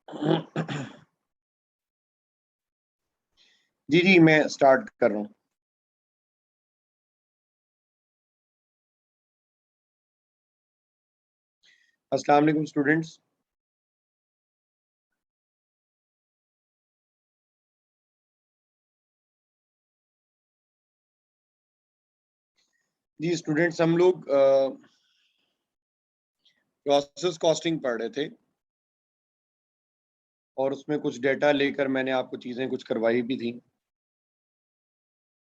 जी जी, मैं स्टार्ट कर रहा हूँ। अस्सलाम वालेकुम स्टूडेंट्स। जी स्टूडेंट्स, हम लोग प्रोसेस कॉस्टिंग पढ़ रहे थे और उसमें कुछ डेटा लेकर मैंने आपको चीज़ें कुछ करवाई भी थी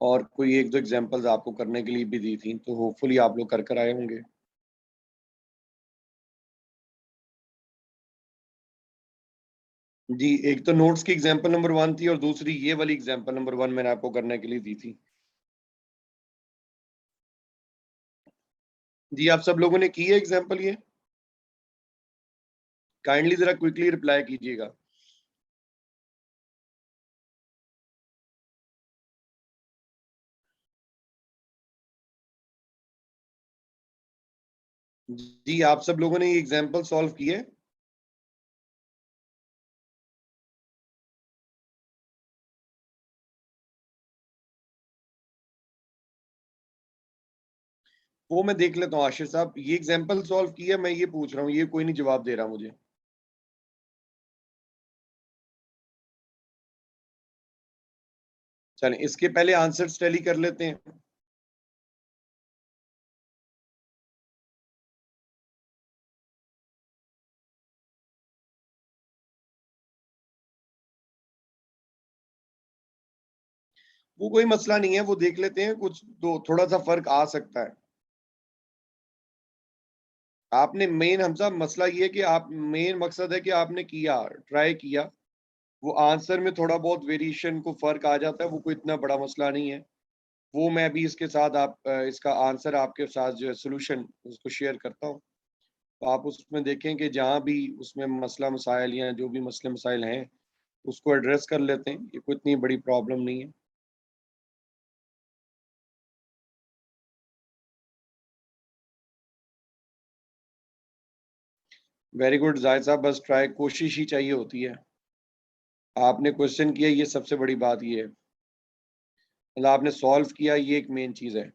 और कोई एक दो एग्जांपल्स आपको करने के लिए भी दी थी, तो होपफुली आप लोग कर आए होंगे। जी, एक तो नोट्स की एग्जांपल नंबर 1 थी और दूसरी ये वाली एग्जांपल नंबर 1 मैंने आपको करने के लिए दी थी। जी, आप सब लोगों ने की है एग्जांपल ये? काइंडली जरा क्विकली रिप्लाई कीजिएगा। जी, आप सब लोगों ने ये एग्जांपल सॉल्व की है? वो मैं देख लेता हूँ आशिर साहब, ये एग्जांपल सॉल्व की है, मैं ये पूछ रहा हूँ, ये कोई नहीं जवाब दे रहा मुझे। चलें, इसके पहले आंसर्स टैली कर लेते हैं। वो कोई मसला नहीं है, वो देख लेते हैं, कुछ तो थोड़ा सा फर्क आ सकता है। आपने मेन हमसा मसला ये है कि आप मेन मकसद है कि आपने किया, ट्राई किया, वो आंसर में थोड़ा बहुत वेरिएशन को फर्क आ जाता है, वो कोई इतना बड़ा मसला नहीं है। वो मैं अभी इसके साथ इसका आंसर आपके साथ जो है सोल्यूशन उसको शेयर करता हूँ, तो आप उसमें देखें कि जहाँ भी उसमें मसला मसाइल या जो भी मसले मसाइल हैं उसको एड्रेस कर लेते हैं, ये कोई इतनी बड़ी प्रॉब्लम नहीं है। वेरी गुड जाहिद साहब, बस ट्राई कोशिश ही चाहिए होती है। आपने क्वेश्चन किया, ये सबसे बड़ी बात ये है, मतलब आपने सॉल्व किया, ये एक मेन चीज़ है।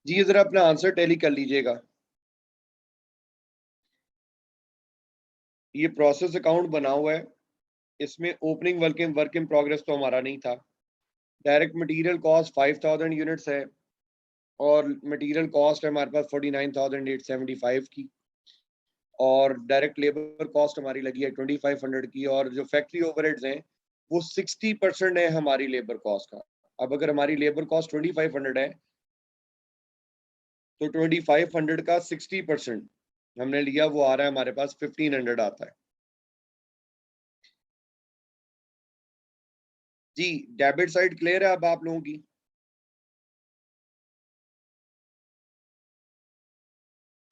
जी, ये ज़रा अपना आंसर टैली कर लीजिएगा। ये प्रोसेस अकाउंट बना हुआ है, इसमें ओपनिंग वर्क इन प्रोग्रेस तो हमारा नहीं था। डायरेक्ट मटेरियल कॉस्ट 5000 यूनिट्स है और मटेरियल कॉस्ट है हमारे पास 49875 की, और डायरेक्ट लेबर कॉस्ट हमारी लगी है 2500 की, और जो फैक्ट्री ओवरहेड्स हैं वो 60% है हमारी लेबर कॉस्ट का। अब अगर हमारी लेबर कॉस्ट 2500 है तो 2500 का 60% हमने लिया, वो आ रहा है हमारे पास 1500 आता है। जी, डेबिट साइड क्लियर है अब आप लोगों की?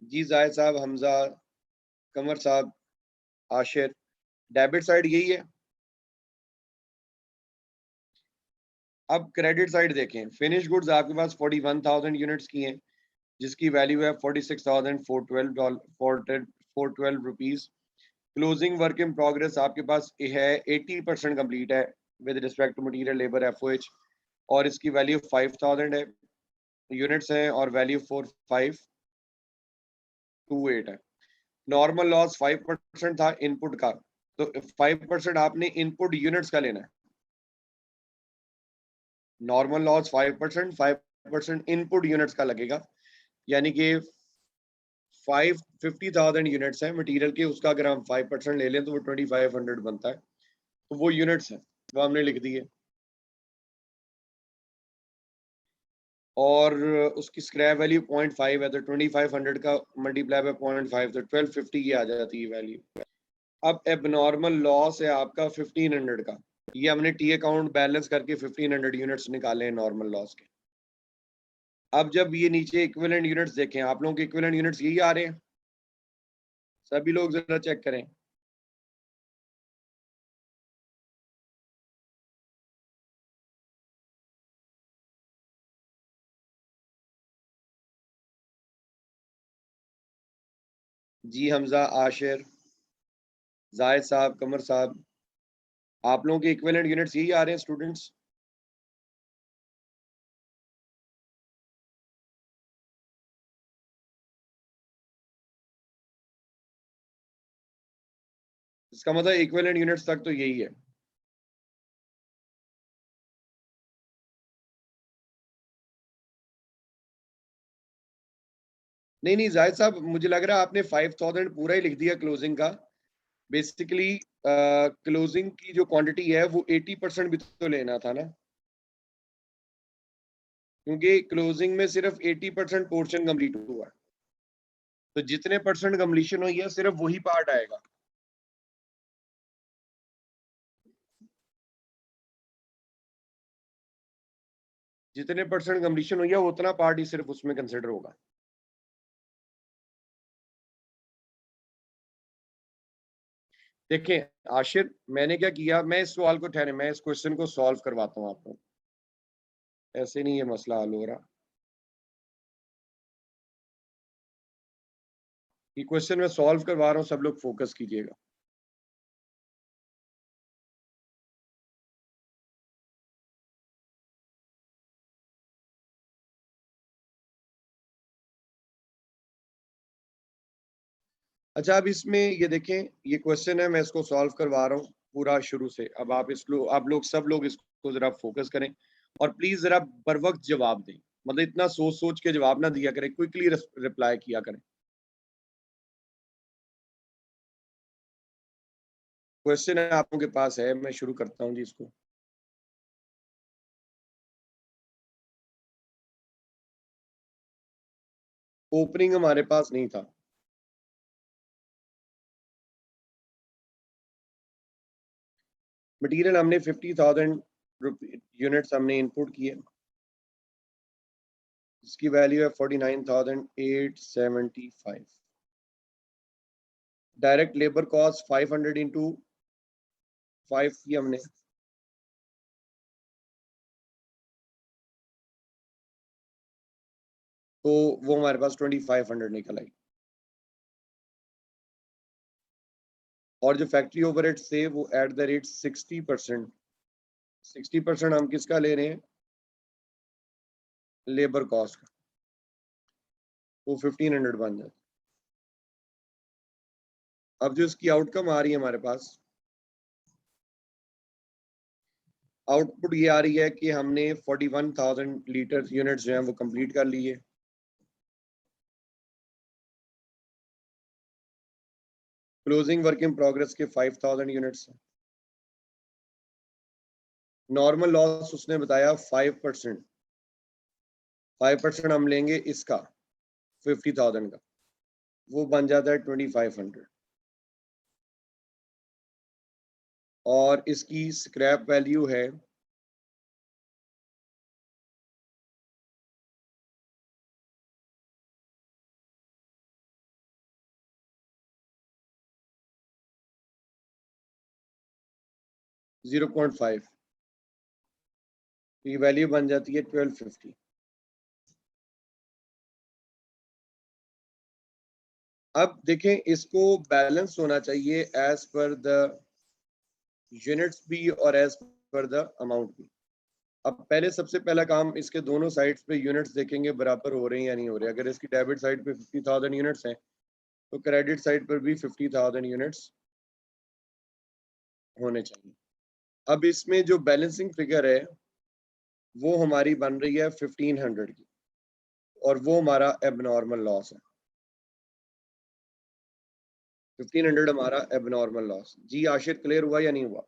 जी जाहिद साहब, हमजा, कमर साहब, आशिर, डेबिट साइड यही है। अब क्रेडिट साइड देखें, फिनिश गुड्स आपके पास 41,000 यूनिट्स की हैं, जिसकी वैल्यू है 46,412 rupees. Closing work in progress आपके पास है 80% कंप्लीट है with respect to material labour FOH, और इसकी वैल्यू 5000 है, यूनिट्स हैं, और वैल्यू 4528 है। नॉर्मल लॉस 5% था इनपुट का, तो 5% आपने इनपुट यूनिट्स का लेना है। नॉर्मल लॉस 5% इनपुट यूनिट्स का लगेगा, यानी कि 50,000 यूनिट्स है मटेरियल के, उसका अगर हम 5% ले लें तो वो 2500 बनता है, तो वो यूनिट्स है, वो हमने लिख दी है। और उसकी स्क्रैप वैल्यू 0.5 है, तो 2500 का मल्टीप्लाई बाय 0.5 तो 1250 की आ जाती है वैल्यू। अब एबनॉर्मल लॉस है आपका 1500 का, ये हमने टी अकाउंट बैलेंस करके 1500 यूनिट्स निकाले हैं नॉर्मल लॉस के। अब जब ये नीचे इक्विवेलेंट यूनिट्स देखें, आप लोगों के इक्विवेलेंट यूनिट्स यही आ रहे हैं? सभी लोग जरा चेक करें। जी हमजा, आशिर, जाहिद साहब, कमर साहब, आप लोगों के इक्विवेलेंट यूनिट्स यही आ रहे हैं स्टूडेंट्स? इसका मतलब इक्विवेलेंट यूनिट्स तक तो यही है। नहीं नहीं जाहिद साहब, मुझे लग रहा है आपने 5000 पूरा ही लिख दिया क्लोजिंग का। बेसिकली क्लोजिंग की जो क्वांटिटी है वो 80% भी तो लेना था ना, क्योंकि क्लोजिंग में सिर्फ 80% पोर्शन कंप्लीट हुआ है। तो जितने परसेंट कंप्लीशन हुई है सिर्फ वही पार्ट आएगा। जितने परसेंट कंप्लीशन हुई है उतना पार्ट ही सिर्फ उसमें कंसिडर होगा। देखें आशिर, मैंने क्या किया, मैं इस सवाल को ठहरे, मैं इस क्वेश्चन को सॉल्व करवाता हूँ आपको। ऐसे नहीं ये मसला हल हो रहा। ये क्वेश्चन मैं सॉल्व करवा रहा हूँ, सब लोग फोकस कीजिएगा। अच्छा, अब इसमें ये देखें, ये क्वेश्चन है, मैं इसको सॉल्व करवा रहा हूँ पूरा शुरू से। अब आप लोग सब लोग इसको जरा फोकस करें और प्लीज जरा बर वक्त जवाब दें। मतलब इतना सोच सोच के जवाब ना दिया करें, क्विकली रिप्लाई किया करें। क्वेश्चन है आप लोगों के पास है, मैं शुरू करता हूँ जी इसको। ओपनिंग हमारे पास नहीं था। मटेरियल हमने 50,000 यूनिट्स हमने इनपुट किए। इसकी वैल्यू है 49,875। डायरेक्ट लेबर कॉस्ट 500 इंटू 5 की हमने, तो वो हमारे पास 2500 निकल आई। और जो फैक्ट्री ओवरहेड्स थे वो एट द रेट 60%। 60% हम किसका ले रहे हैं? लेबर कॉस्ट का। वो 1500 बन जाता। अब जो इसकी आउटकम आ रही है हमारे पास, आउटपुट ये आ रही है कि हमने 41,000 लीटर यूनिट्स जो हैं वो कंप्लीट कर लिए। क्लोजिंग वर्क इन प्रोग्रेस के 5,000 यूनिट्स। नॉर्मल लॉस उसने बताया 5%। 5% हम लेंगे इसका 50,000 का, वो बन जाता है 2500। और इसकी स्क्रैप वैल्यू है 0.5। ये वैल्यू बन जाती है 1250। अब देखें, इसको बैलेंस होना चाहिए एज पर द यूनिट्स भी और एज पर द अमाउंट भी। अब पहले सबसे पहला काम, इसके दोनों साइड्स पे यूनिट्स देखेंगे बराबर हो रहे हैं या नहीं हो रहे। अगर इसकी डेबिट साइड पे 50,000 यूनिट्स हैं तो क्रेडिट साइड पर भी 50,000 यूनिट्स होने चाहिए। अब इसमें जो बैलेंसिंग फिगर है वो हमारी बन रही है 1500 की, और वो हमारा एबनॉर्मल लॉस है। 1500 हमारा एबनॉर्मल लॉस। जी आशिर, क्लियर हुआ या नहीं हुआ?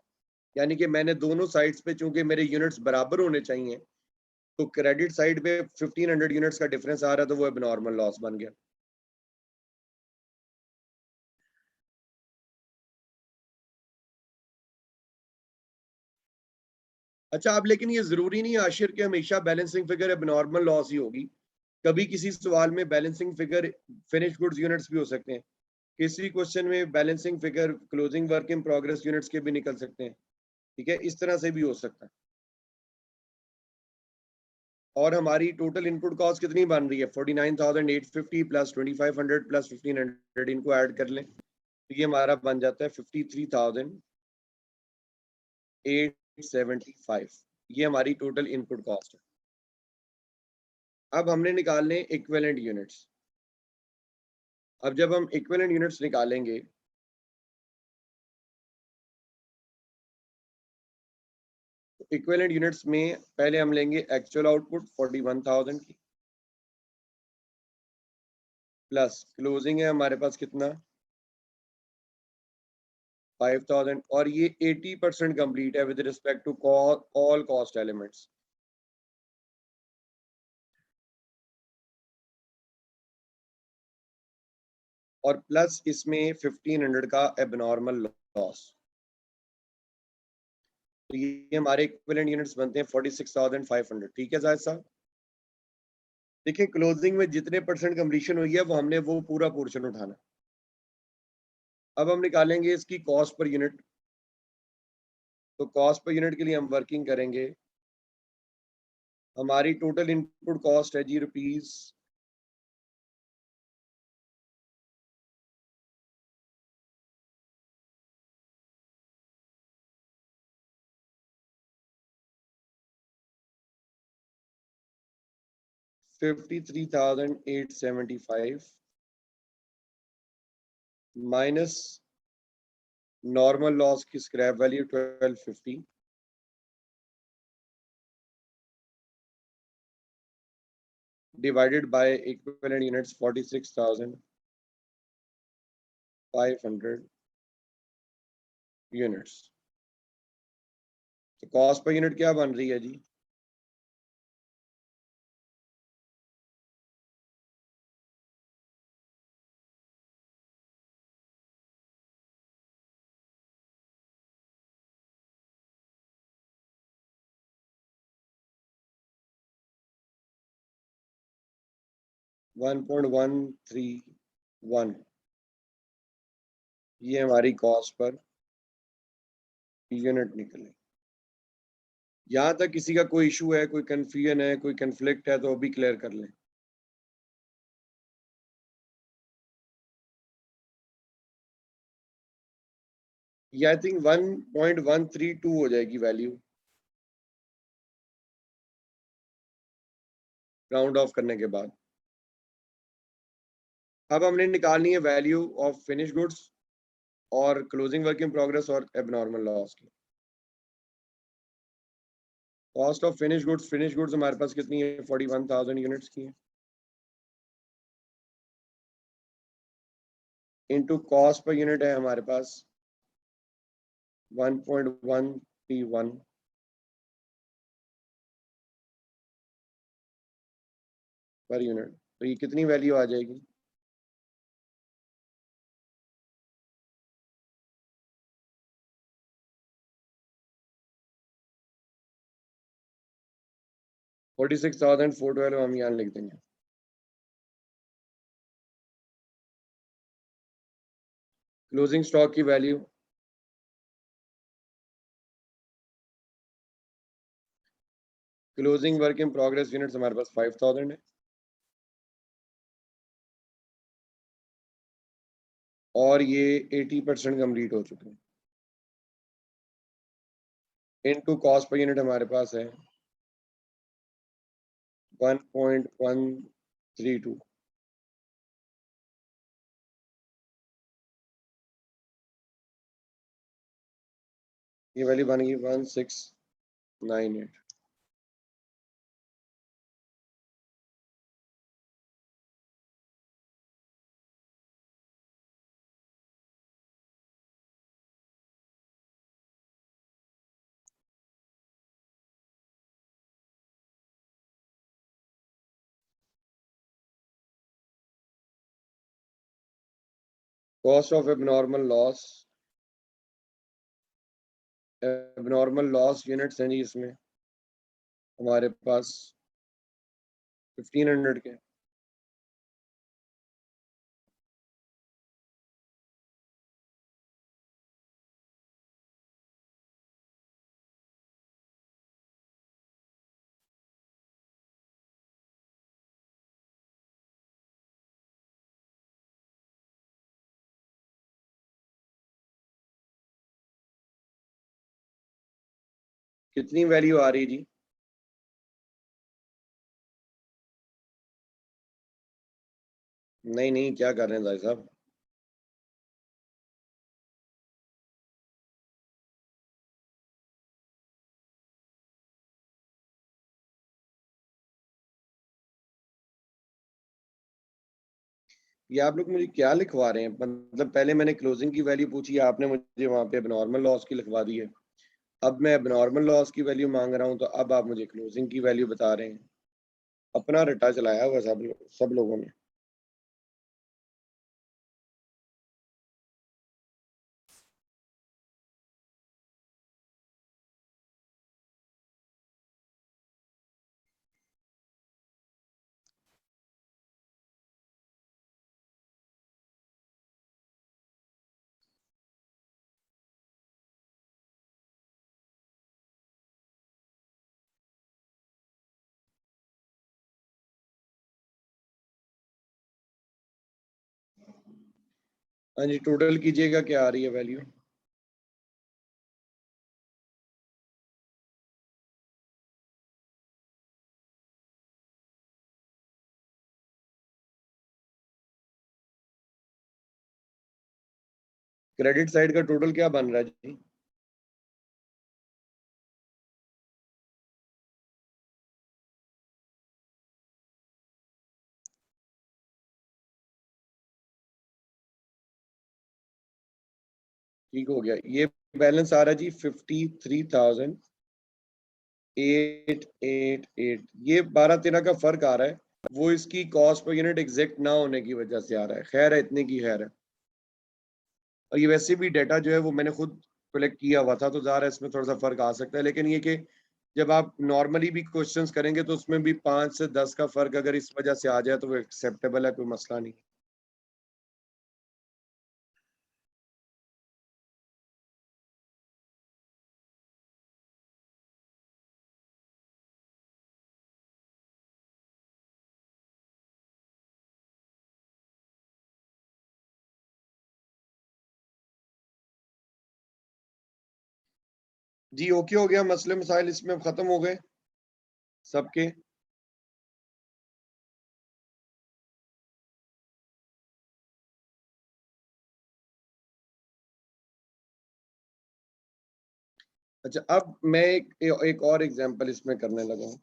यानी कि मैंने दोनों साइड्स पे, चूंकि मेरे यूनिट्स बराबर होने चाहिए, तो क्रेडिट साइड पे 1500 यूनिट्स का डिफरेंस आ रहा है, तो वो एबनॉर्मल लॉस बन गया। अच्छा, अब लेकिन ये जरूरी नहीं आशिर कि हमेशा बैलेंसिंग फिगर एबनॉर्मल लॉस ही होगी। कभी किसी सवाल में balancing figure finish goods units भी हो सकते हैं। किसी क्वेश्चन में balancing figure closing work in progress units के भी निकल सकते हैं। ठीक है, इस तरह से भी हो सकता है। और हमारी टोटल इनपुट कॉस्ट कितनी बन रही है? 49,850 प्लस 2,500 प्लस 1,500, इनको ऐड कर लें तो ये हमारा बन जाता है 53,875। ये हमारी टोटल इनपुट कॉस्ट है। अब हमने निकालने इक्विवेलेंट यूनिट्स। अब जब हम इक्विवेलेंट यूनिट्स निकालेंगे तो इक्विवेलेंट यूनिट्स में पहले हम लेंगे एक्चुअल आउटपुट 41,000 की, प्लस क्लोजिंग है हमारे पास कितना 5,000, और ये 80% कंप्लीट है with respect to all cost elements. और प्लस इसमें 1,500 का एबनॉर्मल लॉस। तो ये हमारे इक्विवेलेंट यूनिट्स बनते हैं 46,500। ठीक है जायद साहब, देखिए क्लोजिंग में जितने परसेंट कंप्लीशन हुई है वो हमने वो पूरा पोर्शन उठाना। अब हम निकालेंगे इसकी कॉस्ट पर यूनिट। तो कॉस्ट पर यूनिट के लिए हम वर्किंग करेंगे। हमारी टोटल इनपुट कॉस्ट है जी रुपीज 53,875 माइनस नॉर्मल लॉस की scrap value 1250 divided by equivalent units 46,500 units. तो कॉस्ट पर यूनिट क्या बन रही है जी? वन 1.131, ये हमारी कॉस्ट पर यूनिट निकले। यहां तक किसी का कोई इशू है, कोई कंफ्यूजन है, कोई कंफ्लिक्ट है तो अभी क्लियर कर लें। ये आई थिंक 1.132 हो जाएगी वैल्यू राउंड ऑफ करने के बाद। अब हमने निकालनी है वैल्यू ऑफ फिनिश गुड्स और क्लोजिंग वर्क इन प्रोग्रेस और एबनॉर्मल लॉस की। कॉस्ट ऑफ फिनिश गुड्स हमारे पास कितनी है? 41,000 यूनिट्स की है, इनटू कॉस्ट पर यूनिट है हमारे पास 1.131 पर यूनिट। तो ये कितनी वैल्यू आ जाएगी? $46,412 हम यहाँ लिख देंगे। क्लोजिंग स्टॉक की value closing work in progress units हमारे पास 5,000 है, और ये 80% कंप्लीट हो चुके हैं। इनटू कॉस्ट पर यूनिट हमारे पास है 1.132। ये वैल्यू बन गई 1698। Cost of abnormal loss units हैं जी इसमें हमारे पास 1500 के। कितनी वैल्यू आ रही है जी? नहीं नहीं, क्या कर रहे हैं भाई साहब? ये आप लोग मुझे क्या लिखवा रहे हैं? मतलब पहले मैंने क्लोजिंग की वैल्यू पूछी, आपने मुझे वहां पे एबनॉर्मल लॉस की लिखवा दी है। अब मैं एबनॉर्मल लॉस की वैल्यू मांग रहा हूँ, तो अब आप मुझे क्लोजिंग की वैल्यू बता रहे हैं। अपना रट्टा चलाया हुआ सब लोगों ने। हाँ जी, टोटल कीजिएगा, क्या आ रही है वैल्यू? क्रेडिट साइड का टोटल क्या बन रहा है जी? ठीक हो गया, ये बैलेंस आ रहा है जी 53,888। ये 12-13 का फर्क आ रहा है, वो इसकी कॉस्ट पर यूनिट एग्जैक्ट ना होने की वजह से आ रहा है। खैर है, इतने की खैर है। और ये वैसे भी डाटा जो है वो मैंने खुद कलेक्ट किया हुआ था, तो ज़ाहिर है इसमें थोड़ा सा फर्क आ सकता है, लेकिन ये कि जब आप नॉर्मली भी क्वेश्चंस करेंगे तो उसमें भी 5 से 10 का फर्क अगर इस वजह से आ जाए तो वो एक्सेप्टेबल है, कोई मसला नहीं। जी ओके, हो गया, मसले मसाइल इसमें खत्म हो गए सबके। अच्छा, अब मैं एक और एग्जांपल इसमें करने लगा हूँ।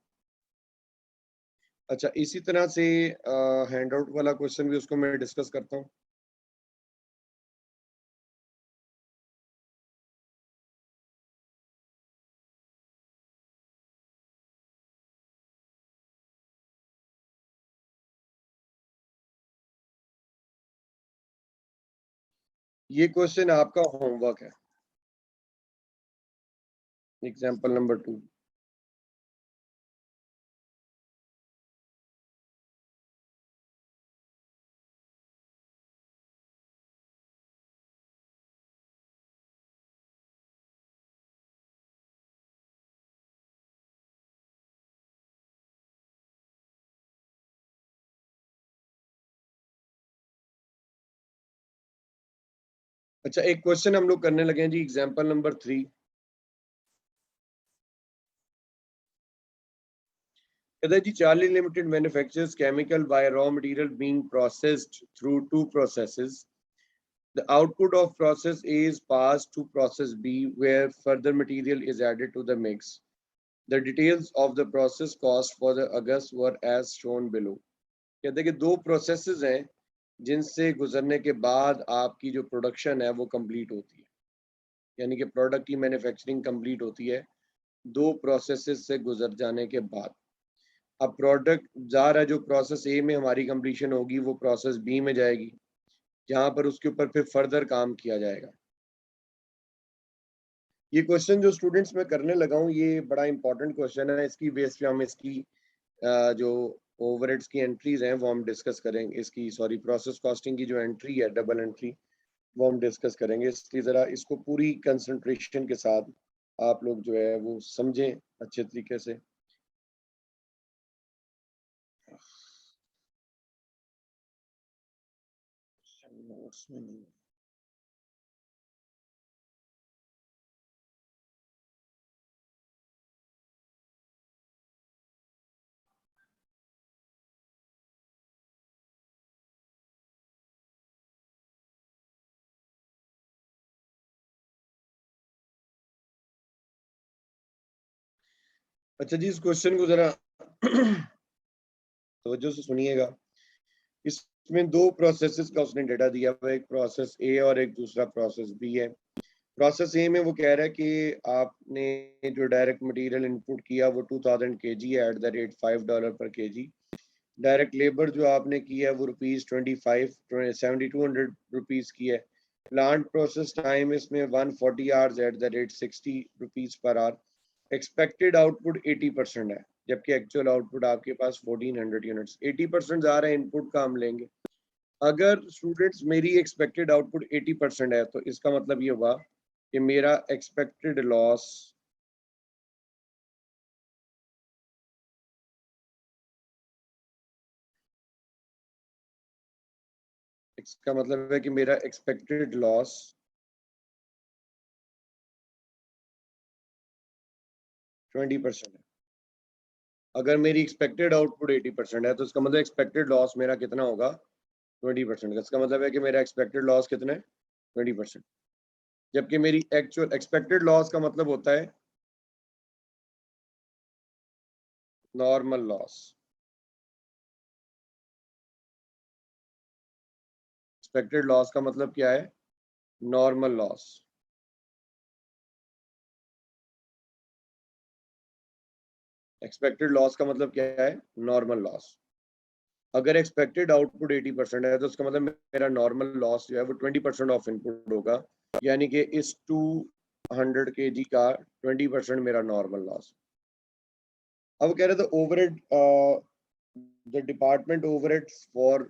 अच्छा, इसी तरह से हैंड आउट वाला क्वेश्चन भी उसको मैं डिस्कस करता हूँ। ये क्वेश्चन आपका होमवर्क है, एग्जांपल नंबर 2। अच्छा, एक क्वेश्चन हम लोग करने लगे हैं जी, एग्जांपल नंबर 3। कहता है जी, Charlie Limited manufactures chemical by raw material being processed through two processes. The output of process A is passed to process B, where further material is added to the mix. The details of the process cost for the August were as shown below. कहते हैं कि दो processes हैं जिनसे गुजरने के बाद आपकी जो प्रोडक्शन है वो कंप्लीट होती है, यानी कि प्रोडक्ट की मैन्युफैक्चरिंग कंप्लीट होती है दो प्रोसेसेस से गुजर जाने के बाद। अब प्रोडक्ट जा रहा है, जो प्रोसेस ए में हमारी कंप्लीशन होगी वो प्रोसेस बी में जाएगी, जहाँ पर उसके ऊपर फिर फर्दर काम किया जाएगा। ये क्वेश्चन जो स्टूडेंट्स मैं करने लगा हूँ ये बड़ा इंपॉर्टेंट क्वेश्चन है। इसकी बेस पे हम इसकी जो ओवरहेड्स की एंट्रीज हैं वो हम डिस्कस करेंगे। इसकी सॉरी प्रोसेस कॉस्टिंग की जो एंट्री है डबल एंट्री वो हम डिस्कस करेंगे। इसलिए ज़रा इसको पूरी कंसंट्रेशन के साथ आप लोग जो है वो समझें अच्छे तरीके से। नोट्स में नहीं अच्छा जी, इस क्वेश्चन को जरा तवज्जो से सुनिएगा। इसमें दो प्रोसेसेस का उसने डेटा दिया हुआ है, एक प्रोसेस ए और एक दूसरा प्रोसेस बी है। प्रोसेस ए में वो कह रहा है कि आपने जो डायरेक्ट मटेरियल इनपुट किया वो 2000 kg है एट द रेट $5 पर kg। डायरेक्ट लेबर जो आपने की है वो ₹7200 की है। प्लांट प्रोसेस टाइम इसमें 140 hours at the rate ₹60 per hour. Expected output 80% है, जबकि एक्चुअल आउटपुट आपके पास 1400 यूनिट्स। 80% जा रहा है इनपुट का हम लेंगे। अगर स्टूडेंट्स मेरी एक्सपेक्टेड आउटपुट 80% है तो इसका मतलब ये हुआ कि मेरा एक्सपेक्टेड लॉस इसका मतलब है कि मेरा एक्सपेक्टेड लॉस 20% है। अगर मेरी एक्सपेक्टेड आउटपुट 80% है तो इसका मतलब एक्सपेक्टेड लॉस मेरा कितना होगा 20% का। इसका मतलब है कि मेरा एक्सपेक्टेड लॉस कितना है 20%। जबकि मेरी एक्चुअल एक्सपेक्टेड लॉस का मतलब होता है नॉर्मल लॉस। एक्सपेक्टेड लॉस का मतलब क्या है नॉर्मल लॉस। एक्सपेक्टेड लॉस का मतलब क्या है नॉर्मल लॉस। अगर एक्सपेक्टेड आउटपुट 80% है तो उसका मतलब मेरा नॉर्मल लॉस जो है वो 20% ऑफ इनपुट होगा। यानी कि इस 200 kg का 20% मेरा नॉर्मल लॉस। अब कह रहे थे overhead the department overheads for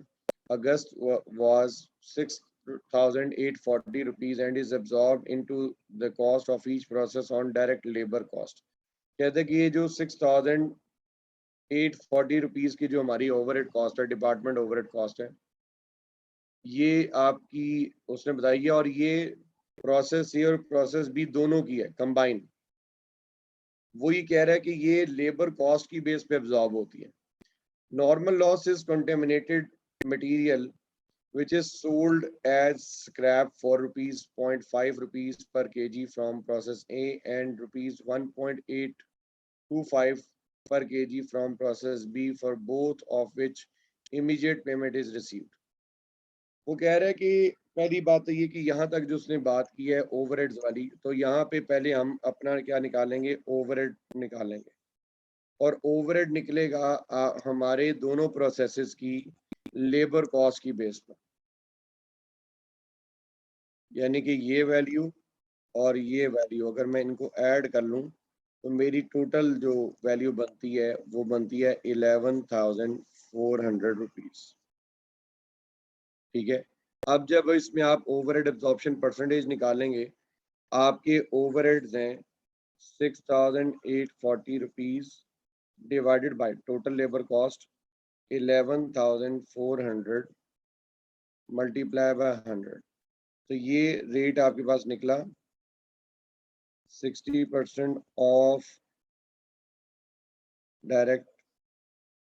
August was 6,840 rupees and is absorbed into the cost of each process on direct labor cost। कहते हैं कि ये जो 6,840 रुपीज की जो हमारी ओवरहेड कॉस्ट है डिपार्टमेंट ओवरहेड कॉस्ट है ये आपकी उसने बताई है। और ये प्रोसेस ए और प्रोसेस बी दोनों की है कंबाइन। वो ये कह रहा है कि ये लेबर कॉस्ट की बेस पे एब्जॉर्ब होती है। Normal loss is contaminated material which is sold as scrap for ₹0.5 per kg from process A and ₹1.825 per kg from process B, for both of which immediate payment is received। वो कह रहा है कि पहली बात तो ये कि यहाँ तक जो उसने बात की है ओवरहेड्स वाली, तो यहाँ पे पहले हम अपना क्या निकालेंगे ओवरहेड निकालेंगे। और ओवरहेड निकलेगा हमारे दोनों प्रोसेसेस की लेबर कॉस्ट की बेस पर। यानी कि ये वैल्यू और ये वैल्यू अगर मैं इनको ऐड कर लूं तो मेरी टोटल जो वैल्यू बनती है वो बनती है 11,400 रुपीज। ठीक है। अब जब इसमें आप ओवरहेड एब्जॉर्प्शन परसेंटेज निकालेंगे आपके ओवरहेड्स हैं 6,840 rupees divided by total labour cost 11,400 multiply by 100। तो ये रेट आपके पास निकला 60% of direct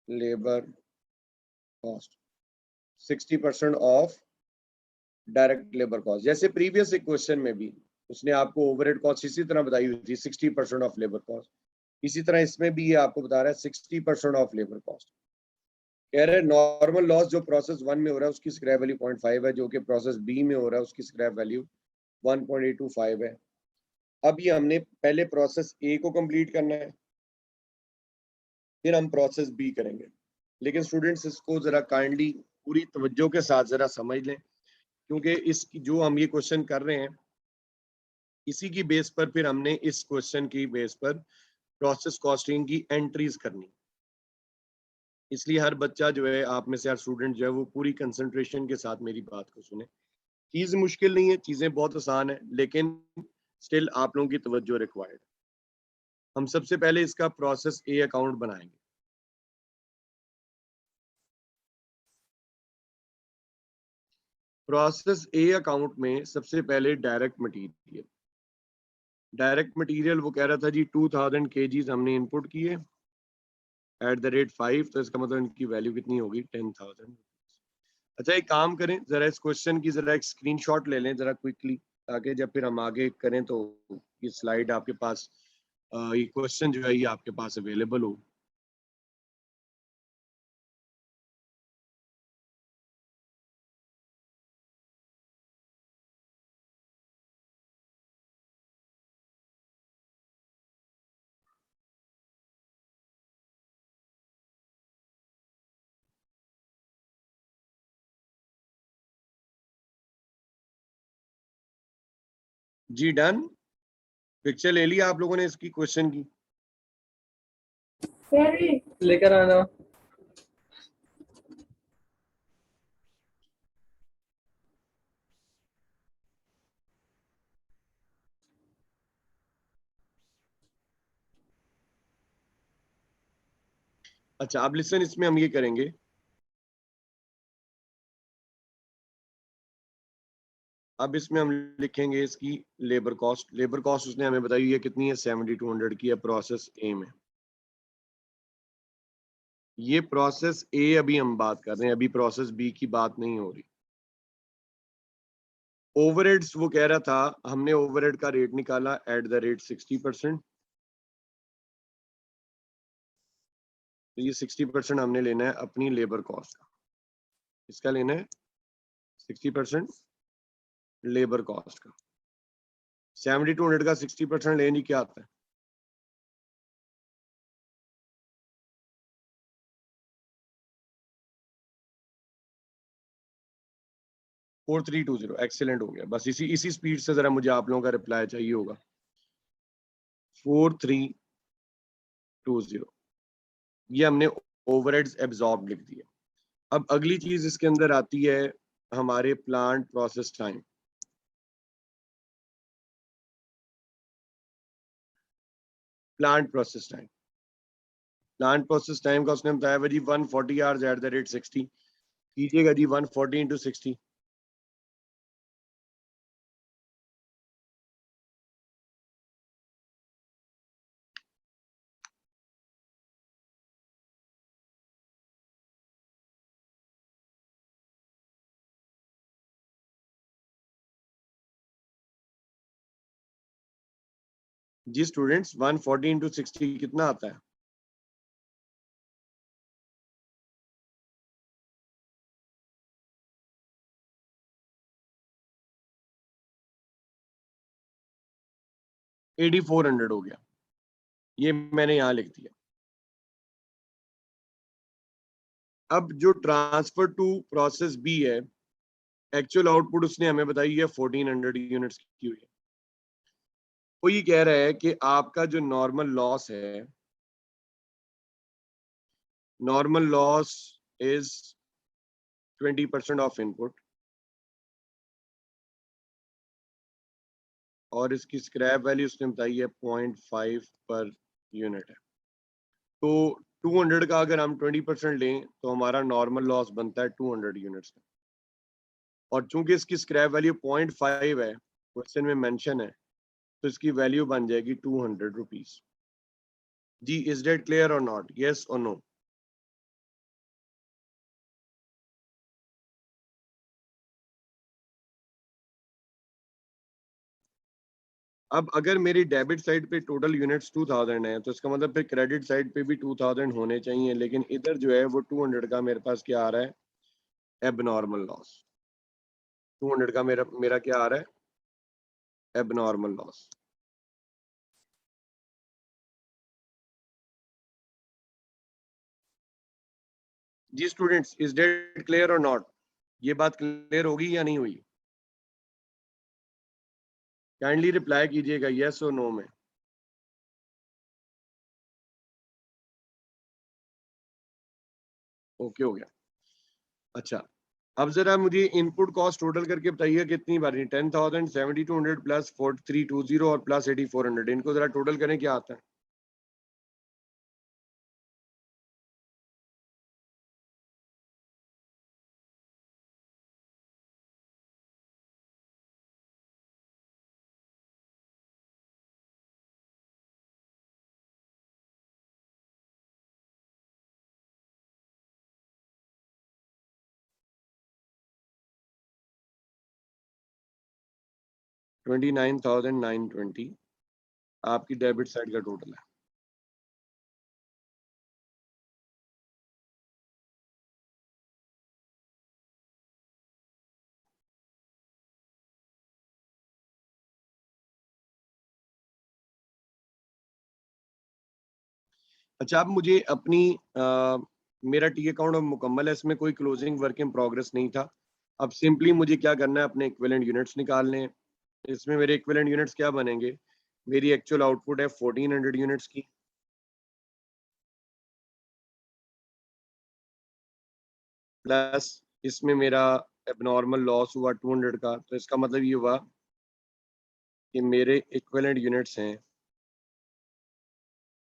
labour cost. 60% of direct labour cost. जैसे प्रीवियस एक क्वेश्चन में भी उसने आपको ओवरहेड कॉस्ट इसी तरह बताई हुई थी 60% ऑफ लेबर कॉस्ट। इसी तरह इसमें भी ये आपको बता रहा है 60% ऑफ लेबर कॉस्ट। कह रहे हैं नॉर्मल लॉस जो प्रोसेस 1 में हो रहा है उसकी स्क्रैप वैल्यू 0.5 है, जो कि प्रोसेस बी में हो रहा है उसकी स्क्रैप वैल्यू 1.825 है। अब ये हमने पहले प्रोसेस ए को कंप्लीट करना है फिर हम प्रोसेस बी करेंगे। लेकिन स्टूडेंट्स इसको जरा काइंडली पूरी तवज्जो के साथ जरा समझ लें, क्योंकि इसकी जो हम ये क्वेश्चन कर रहे हैं इसी की बेस पर फिर हमने इस क्वेश्चन की बेस पर प्रोसेस कॉस्टिंग की एंट्रीज करनी। इसलिए हर बच्चा जो है, आप में से हर स्टूडेंट जो है, वो पूरी कंसंट्रेशन के साथ मेरी बात को सुने। चीज मुश्किल नहीं है, चीजें बहुत आसान है, लेकिन स्टिल आप लोगों की तवज्जो रिक्वायर्ड। हम सबसे पहले इसका प्रोसेस ए अकाउंट बनाएंगे। प्रोसेस ए अकाउंट में सबसे पहले डायरेक्ट मटेरियल वो कह रहा था जी 2000 kgs हमने इनपुट किए एट द रेट 5, तो इसका मतलब इनकी वैल्यू कितनी होगी 10,000। अच्छा, एक काम करें, जरा इस क्वेश्चन की जरा एक स्क्रीनशॉट ले लें जरा क्विकली, ताकि जब फिर हम आगे करें तो ये स्लाइड आपके पास, ये क्वेश्चन जो है ये आपके पास अवेलेबल हो। जी डन, पिक्चर ले लिया आप लोगों ने इसकी क्वेश्चन की? लेकर आना। अच्छा, अब लिसन, इसमें हम ये करेंगे, अब इसमें हम लिखेंगे इसकी लेबर कॉस्ट। लेबर कॉस्ट उसने हमें बताई है कितनी है, 7200 की है प्रोसेस ए में। ये प्रोसेस ए अभी हम बात कर रहे हैं, अभी प्रोसेस बी की बात नहीं हो रही। ओवरहेड्स वो कह रहा था, हमने ओवरहेड का रेट निकाला एट द रेट 60%। तो ये 60% हमने लेना है अपनी लेबर कॉस्ट का। इसका लेना है 60% लेबर कॉस्ट का। 7200 का 60% लेनी क्या आता है? 4320। एक्सीलेंट हो गया। बस इसी स्पीड से जरा मुझे आप लोगों का रिप्लाई चाहिए होगा। 4320, ये हमने ओवरहेड्स एब्जॉर्ब लिख दिया। अब अगली चीज इसके अंदर आती है हमारे plant process time. Plant process time का उसने बताया भाई 140 आवर्स एट द रेट 60। कीजिएगा जी 140 इंटू 60। जी स्टूडेंट्स, 140 इंटू 60 कितना आता है? $8400 हो गया। ये मैंने यहां लिख दिया। अब जो ट्रांसफर टू प्रोसेस बी है, एक्चुअल आउटपुट उसने हमें बताई है 1400 यूनिट्स की हुई है। वो ये कह रहा है कि आपका जो नॉर्मल लॉस है, normal loss is 20% of input, और इसकी स्क्रैप वैल्यू उसने बताई है 0.5 पर यूनिट है। तो 200 का अगर हम 20% लें तो हमारा नॉर्मल लॉस बनता है 200 यूनिट्स का। और चूंकि इसकी स्क्रैप वैल्यू 0.5 है, क्वेश्चन में मेंशन है, तो इसकी वैल्यू बन जाएगी 200 रुपीज। जी, is that clear or not? Yes or no? अब अगर मेरी डेबिट साइड पे टोटल यूनिट्स 2000 है, तो इसका मतलब फिर क्रेडिट साइड पे भी 2000 होने चाहिए, लेकिन इधर जो है वो 200 का मेरे पास क्या आ रहा है, एबनॉर्मल लॉस। 200 का मेरा मेरा क्या आ रहा है, एबनॉर्मल लॉस। जी students, is that clear or not? ये बात क्लियर होगी या नहीं हुई? काइंडली रिप्लाई कीजिएगा यस और नो में। ओके हो गया। अच्छा, अब जरा मुझे इनपुट कॉस्ट टोटल करके बताइए कितनी बारी 10,000, 7,200 प्लस 4,320 और प्लस 8,400, इनको जरा टोटल करें क्या आता है। $29,920 आपकी डेबिट साइड का टोटल है। अच्छा, अब मुझे अपनी मेरा टी अकाउंट अब मुकम्मल है, इसमें कोई क्लोजिंग वर्क इन प्रोग्रेस नहीं था। अब सिंपली मुझे क्या करना है, अपने इक्विवेलेंट यूनिट्स निकालने हैं। इसमें मेरे इक्विवेलेंट यूनिट्स क्या बनेंगे, मेरी एक्चुअल आउटपुट है 1400 यूनिट्स की, प्लस इसमें मेरा एबनॉर्मल लॉस हुआ 200 का, तो इसका मतलब ये हुआ कि मेरे इक्विवेलेंट यूनिट्स हैं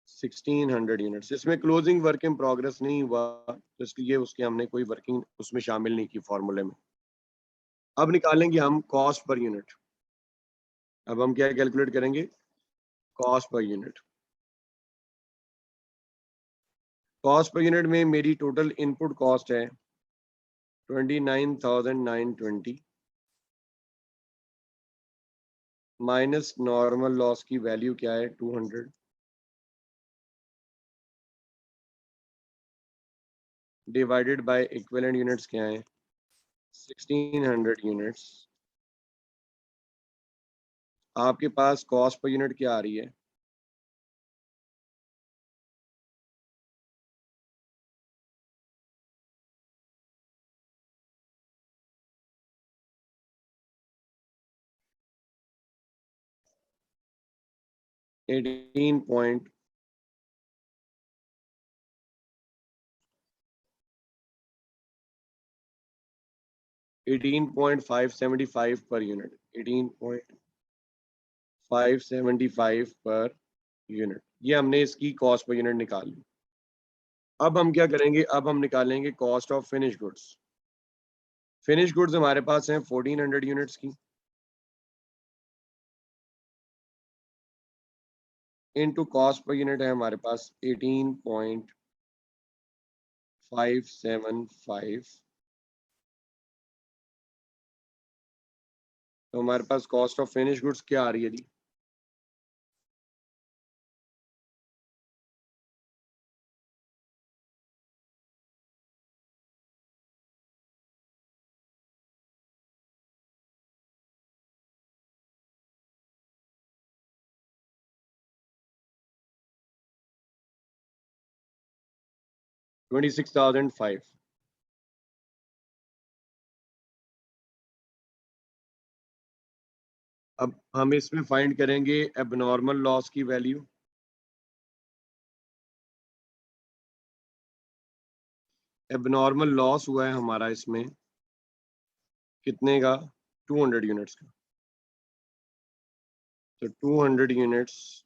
1600 यूनिट्स। इसमें क्लोजिंग वर्क इन प्रोग्रेस नहीं हुआ, तो इसलिए उसके हमने कोई वर्किंग उसमें शामिल नहीं की फॉर्मूले में। अब निकालेंगे हम कॉस्ट पर यूनिट। अब हम क्या कैलकुलेट करेंगे, cost per unit. Cost per unit में मेरी टोटल इनपुट कॉस्ट है 29,920 माइनस नॉर्मल लॉस की वैल्यू क्या है 200 डिवाइडेड बाय इक्विवेलेंट यूनिट्स क्या है 1600 यूनिट्स। आपके पास कॉस्ट पर यूनिट क्या आ रही है, eighteen point 18.575 per unit, 18.575 per unit, ये हमने इसकी कॉस्ट पर यूनिट निकाल ली। अब हम क्या करेंगे, अब हम निकालेंगे cost of finish goods. Finish goods हमारे पास हैं 1400 यूनिट्स की, इनटू कॉस्ट पर यूनिट है हमारे पास 18.575, तो हमारे पास कॉस्ट ऑफ फिनिश गुड्स क्या आ रही है जी, $26,005। अब हम इसमें फाइंड करेंगे एबनॉर्मल लॉस की वैल्यू। एबनॉर्मल लॉस हुआ है हमारा इसमें कितने का, 200 यूनिट्स का, तो 200 units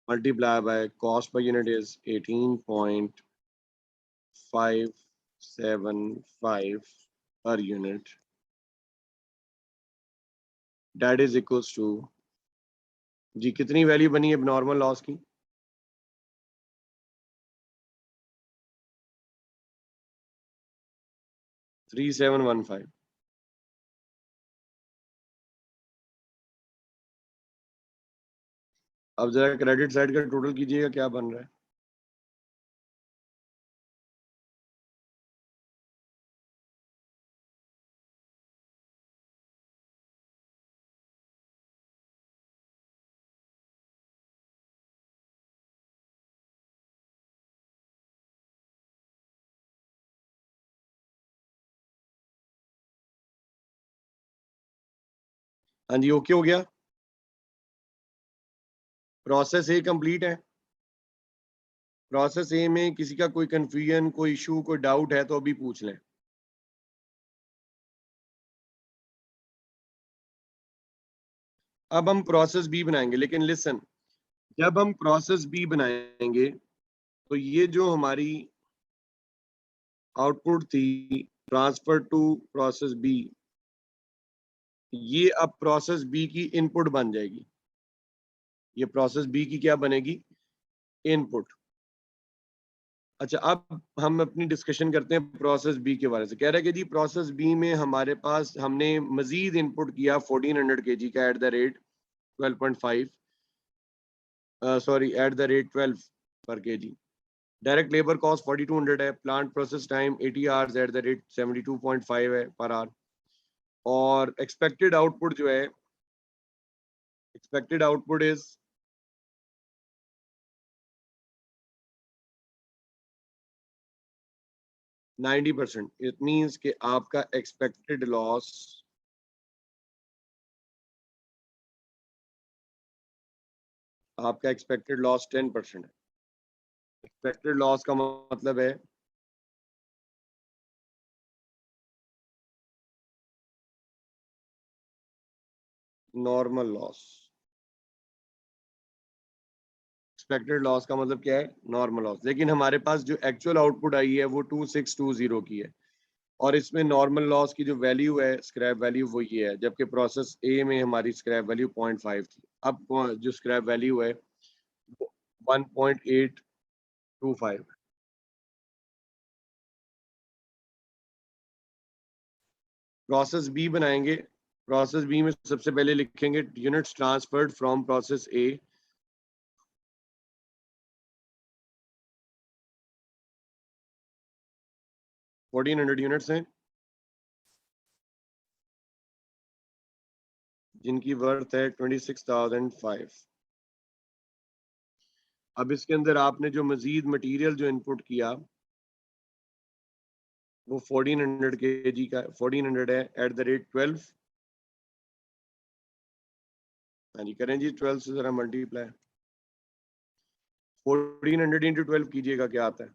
multiply by cost per unit is 18.575 per unit, that is equals to जी कितनी वैल्यू बनी है नॉर्मल लॉस की, 3715। अब जरा क्रेडिट साइड का टोटल कीजिएगा क्या बन रहा है, हाँ जी, ओके हो गया। प्रोसेस ए कंप्लीट है। प्रोसेस ए में किसी का कोई कंफ्यूजन, कोई इशू, कोई डाउट है तो अभी पूछ लें। अब हम प्रोसेस बी बनाएंगे, लेकिन लिसन, जब हम प्रोसेस बी बनाएंगे तो ये जो हमारी आउटपुट थी ट्रांसफर टू प्रोसेस बी, ये अब प्रोसेस बी की इनपुट बन जाएगी। ये प्रोसेस बी की क्या बनेगी? इनपुट। अच्छा, अब हम अपनी डिस्कशन करते हैं प्रोसेस बी के बारे से। कह रहा है कि जी प्रोसेस बी में हमारे पास हमने मजीद इनपुट किया 1400 kg का at the rate 12.5, sorry at the rate 12 पर kg। डायरेक्ट लेबर कॉस्ट 4200 है, plant process time 80 hours at the rate 72.5 है पर आवर। और एक्सपेक्टेड आउटपुट जो है, expected output is 90%। It means कि आपका एक्सपेक्टेड लॉस, आपका एक्सपेक्टेड लॉस 10% है। एक्सपेक्टेड लॉस का मतलब है नॉर्मल लॉस। एक्सपेक्टेड लॉस का मतलब क्या है? Normal loss. लेकिन हमारे पास जो एक्चुअल आउटपुट आई है वो 2620 की है, और इसमें नॉर्मल लॉस की जो वैल्यू है, स्क्रैप वैल्यू, वो ये है, जबकि प्रोसेस ए में हमारी स्क्रैप वैल्यू 0.5 थी। अब जो स्क्रैप वैल्यू है 1.825। प्रोसेस बी बनाएंगे। प्रोसेस बी में सबसे पहले लिखेंगे units transferred from process A, fourteen 1400 units हैं जिनकी वर्थ है 26,005। अब इसके अंदर आपने जो मजीद मटेरियल जो इनपुट किया वो 1400 kg का 1400 है एट द रेट 12। हाँ जी, करें जी 12 से जरा मल्टीप्लाई। 1400 इंटू 12 कीजिएगा, क्या आता है?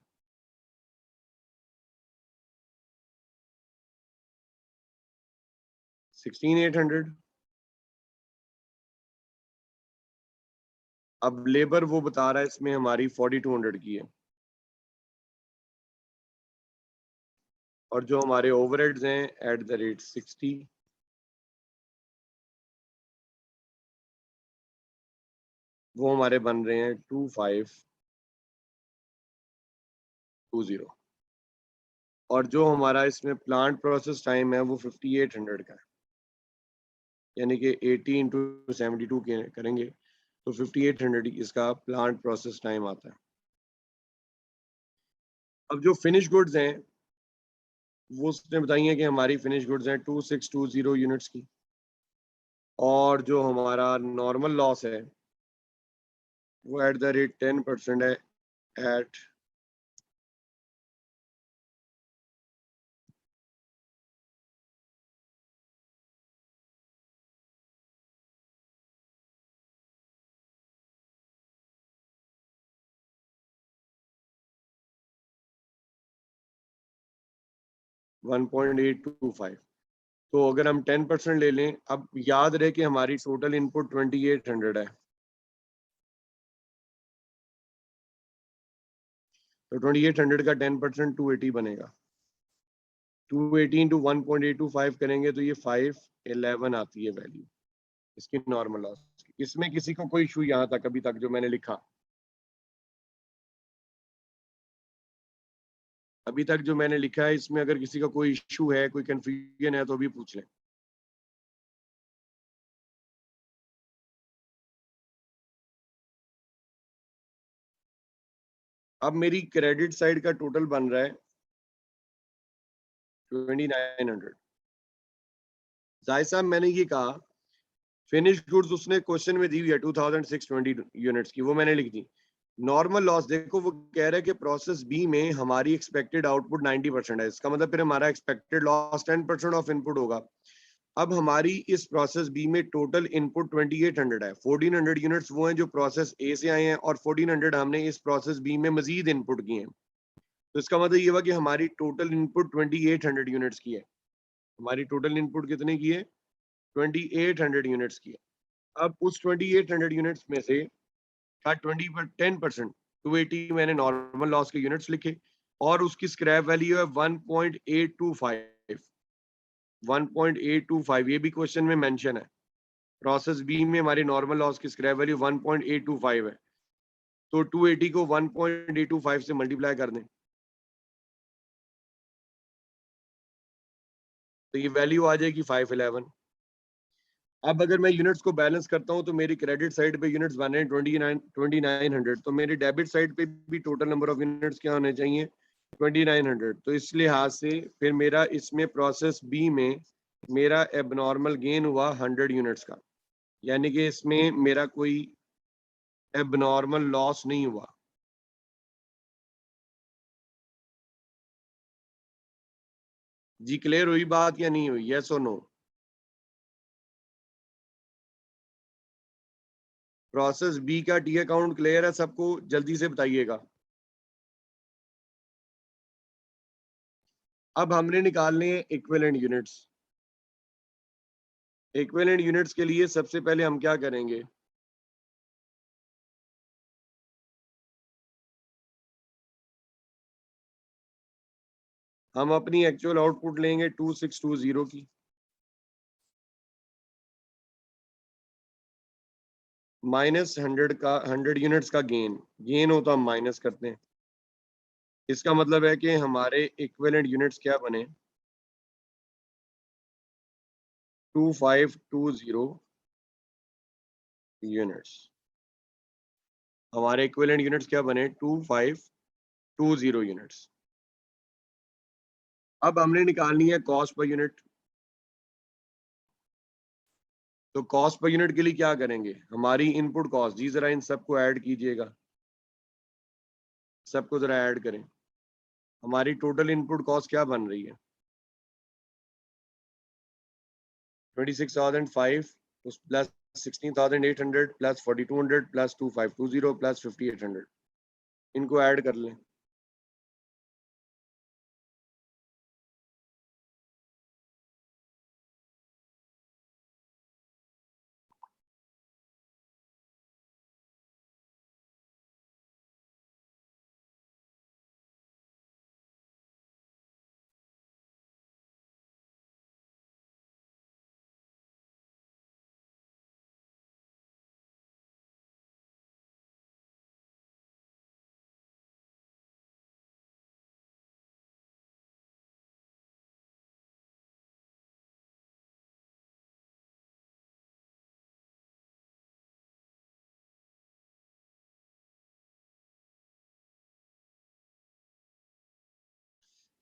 16,800। अब लेबर वो बता रहा है इसमें हमारी 4200 की है, और जो हमारे ओवरहेड्स हैं एट द रेट 60, वो हमारे बन रहे हैं 2520। और जो हमारा इसमें प्लांट प्रोसेस टाइम है वो 5800 का है, यानी कि 80 इंटू 72 करेंगे तो 5800 इसका प्लांट प्रोसेस टाइम आता है। अब जो फिनिश गुड्स हैं वो उसने बताई है कि हमारी फिनिश गुड्स हैं 2620 यूनिट्स की, और जो हमारा नॉर्मल लॉस है वो एट द रेट 10% है एट 1.825। तो अगर हम 10% ले लें, अब याद रहे कि हमारी टोटल इनपुट 2800 है, तो 2800 का 10% 280 बनेगा। 280 इंटू 1.825 करेंगे तो ये 511 आती है वैल्यू इसकी नॉर्मल लॉस की। इसमें किसी को कोई इशू यहाँ तक अभी तक जो मैंने लिखा, अभी तक जो मैंने लिखा है इसमें अगर किसी का कोई इशू है, कोई कंफ्यूजन है तो अभी पूछ लें। अब मेरी क्रेडिट साइड का टोटल बन रहा है 2900। जाहिर साहब मैंने ये कहा फिनिश गुड्स उसने क्वेश्चन में दी हुई है 2620 यूनिट्स की, वो मैंने लिख दी। नॉर्मल लॉस देखो, वो कह रहा है कि प्रोसेस बी में हमारी एक्सपेक्टेड आउटपुट 90% है, इसका मतलब फिर हमारा एक्सपेक्टेड लॉस 10% ऑफ इनपुट होगा। अब हमारी इस प्रोसेस बी में टोटल इनपुट 2800 है। 1400 यूनिट्स वो हैं जो प्रोसेस ए से आए हैं और 1400 हमने इस प्रोसेस बी में मजीद इनपुट किए हैं। तो इसका मतलब ये हुआ कि हमारी टोटल इनपुट 2800 यूनिट्स की है। हमारी टोटल इनपुट कितने की है? 2800 यूनिट्स की है। अब उस 2800 यूनिट्स में से का 10% 280 मैंने नॉर्मल लॉस के यूनिट्स लिखे और उसकी स्क्रैप वैल्यू है 1.825। 1.825 ये भी क्वेश्चन में मेंशन है। प्रोसेस बी में हमारी नॉर्मल लॉस की स्क्रैप वैल्यू 1.825 है। तो 280 को 1.825 से मल्टीप्लाई कर दें तो ये वैल्यू आ जाएगी 511। अब अगर मैं यूनिट्स को बैलेंस करता हूं तो मेरी क्रेडिट साइड पे यूनिट्स बन रहे हैं 2900, तो मेरी डेबिट साइड पे भी टोटल नंबर ऑफ यूनिट्स क्या होने चाहिए? 2900। तो इस लिहाज से फिर मेरा इसमें प्रोसेस बी में मेरा एबनॉर्मल गेन हुआ 100 यूनिट्स का, यानी कि इसमें मेरा कोई एबनॉर्मल लॉस नहीं हुआ। जी क्लियर हुई बात या नहीं हुई? Yes or no? Process B का टी अकाउंट क्लियर है सबको? जल्दी से बताइएगा। अब हमने निकालने हैं इक्विवेलेंट यूनिट्स। इक्विवेलेंट यूनिट्स के लिए सबसे पहले हम क्या करेंगे? हम अपनी एक्चुअल आउटपुट लेंगे 2620 की, माइनस 100 यूनिट्स का गेन हो तो हम माइनस करते हैं। इसका मतलब है कि हमारे इक्विवेलेंट यूनिट्स क्या बने? 2520 यूनिट्स। हमारे इक्विवेलेंट यूनिट्स क्या बने? 2520 यूनिट्स। अब हमने निकालनी है कॉस्ट पर यूनिट। तो कॉस्ट पर यूनिट के लिए क्या करेंगे? हमारी इनपुट कॉस्ट, जी जरा इन सबको ऐड कीजिएगा, सबको जरा ऐड करें। हमारी टोटल इनपुट कॉस्ट क्या बन रही है? 26,005 प्लस 16,800 प्लस 4,200 प्लस 2520 प्लस 5,800। इनको ऐड कर लें।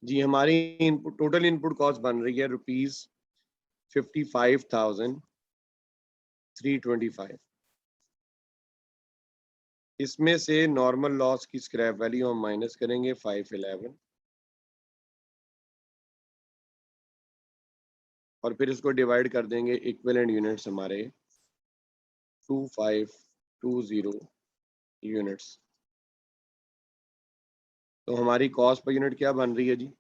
जी हमारी इनपुट टोटल इनपुट कॉस्ट बन रही है ₹55,325। इसमें से नॉर्मल लॉस की स्क्रैप वैल्यू हम माइनस करेंगे 511 और फिर इसको डिवाइड कर देंगे इक्विवेलेंट यूनिट्स हमारे 2520 यूनिट्स। तो हमारी कॉस्ट पर यूनिट क्या बन रही है जी?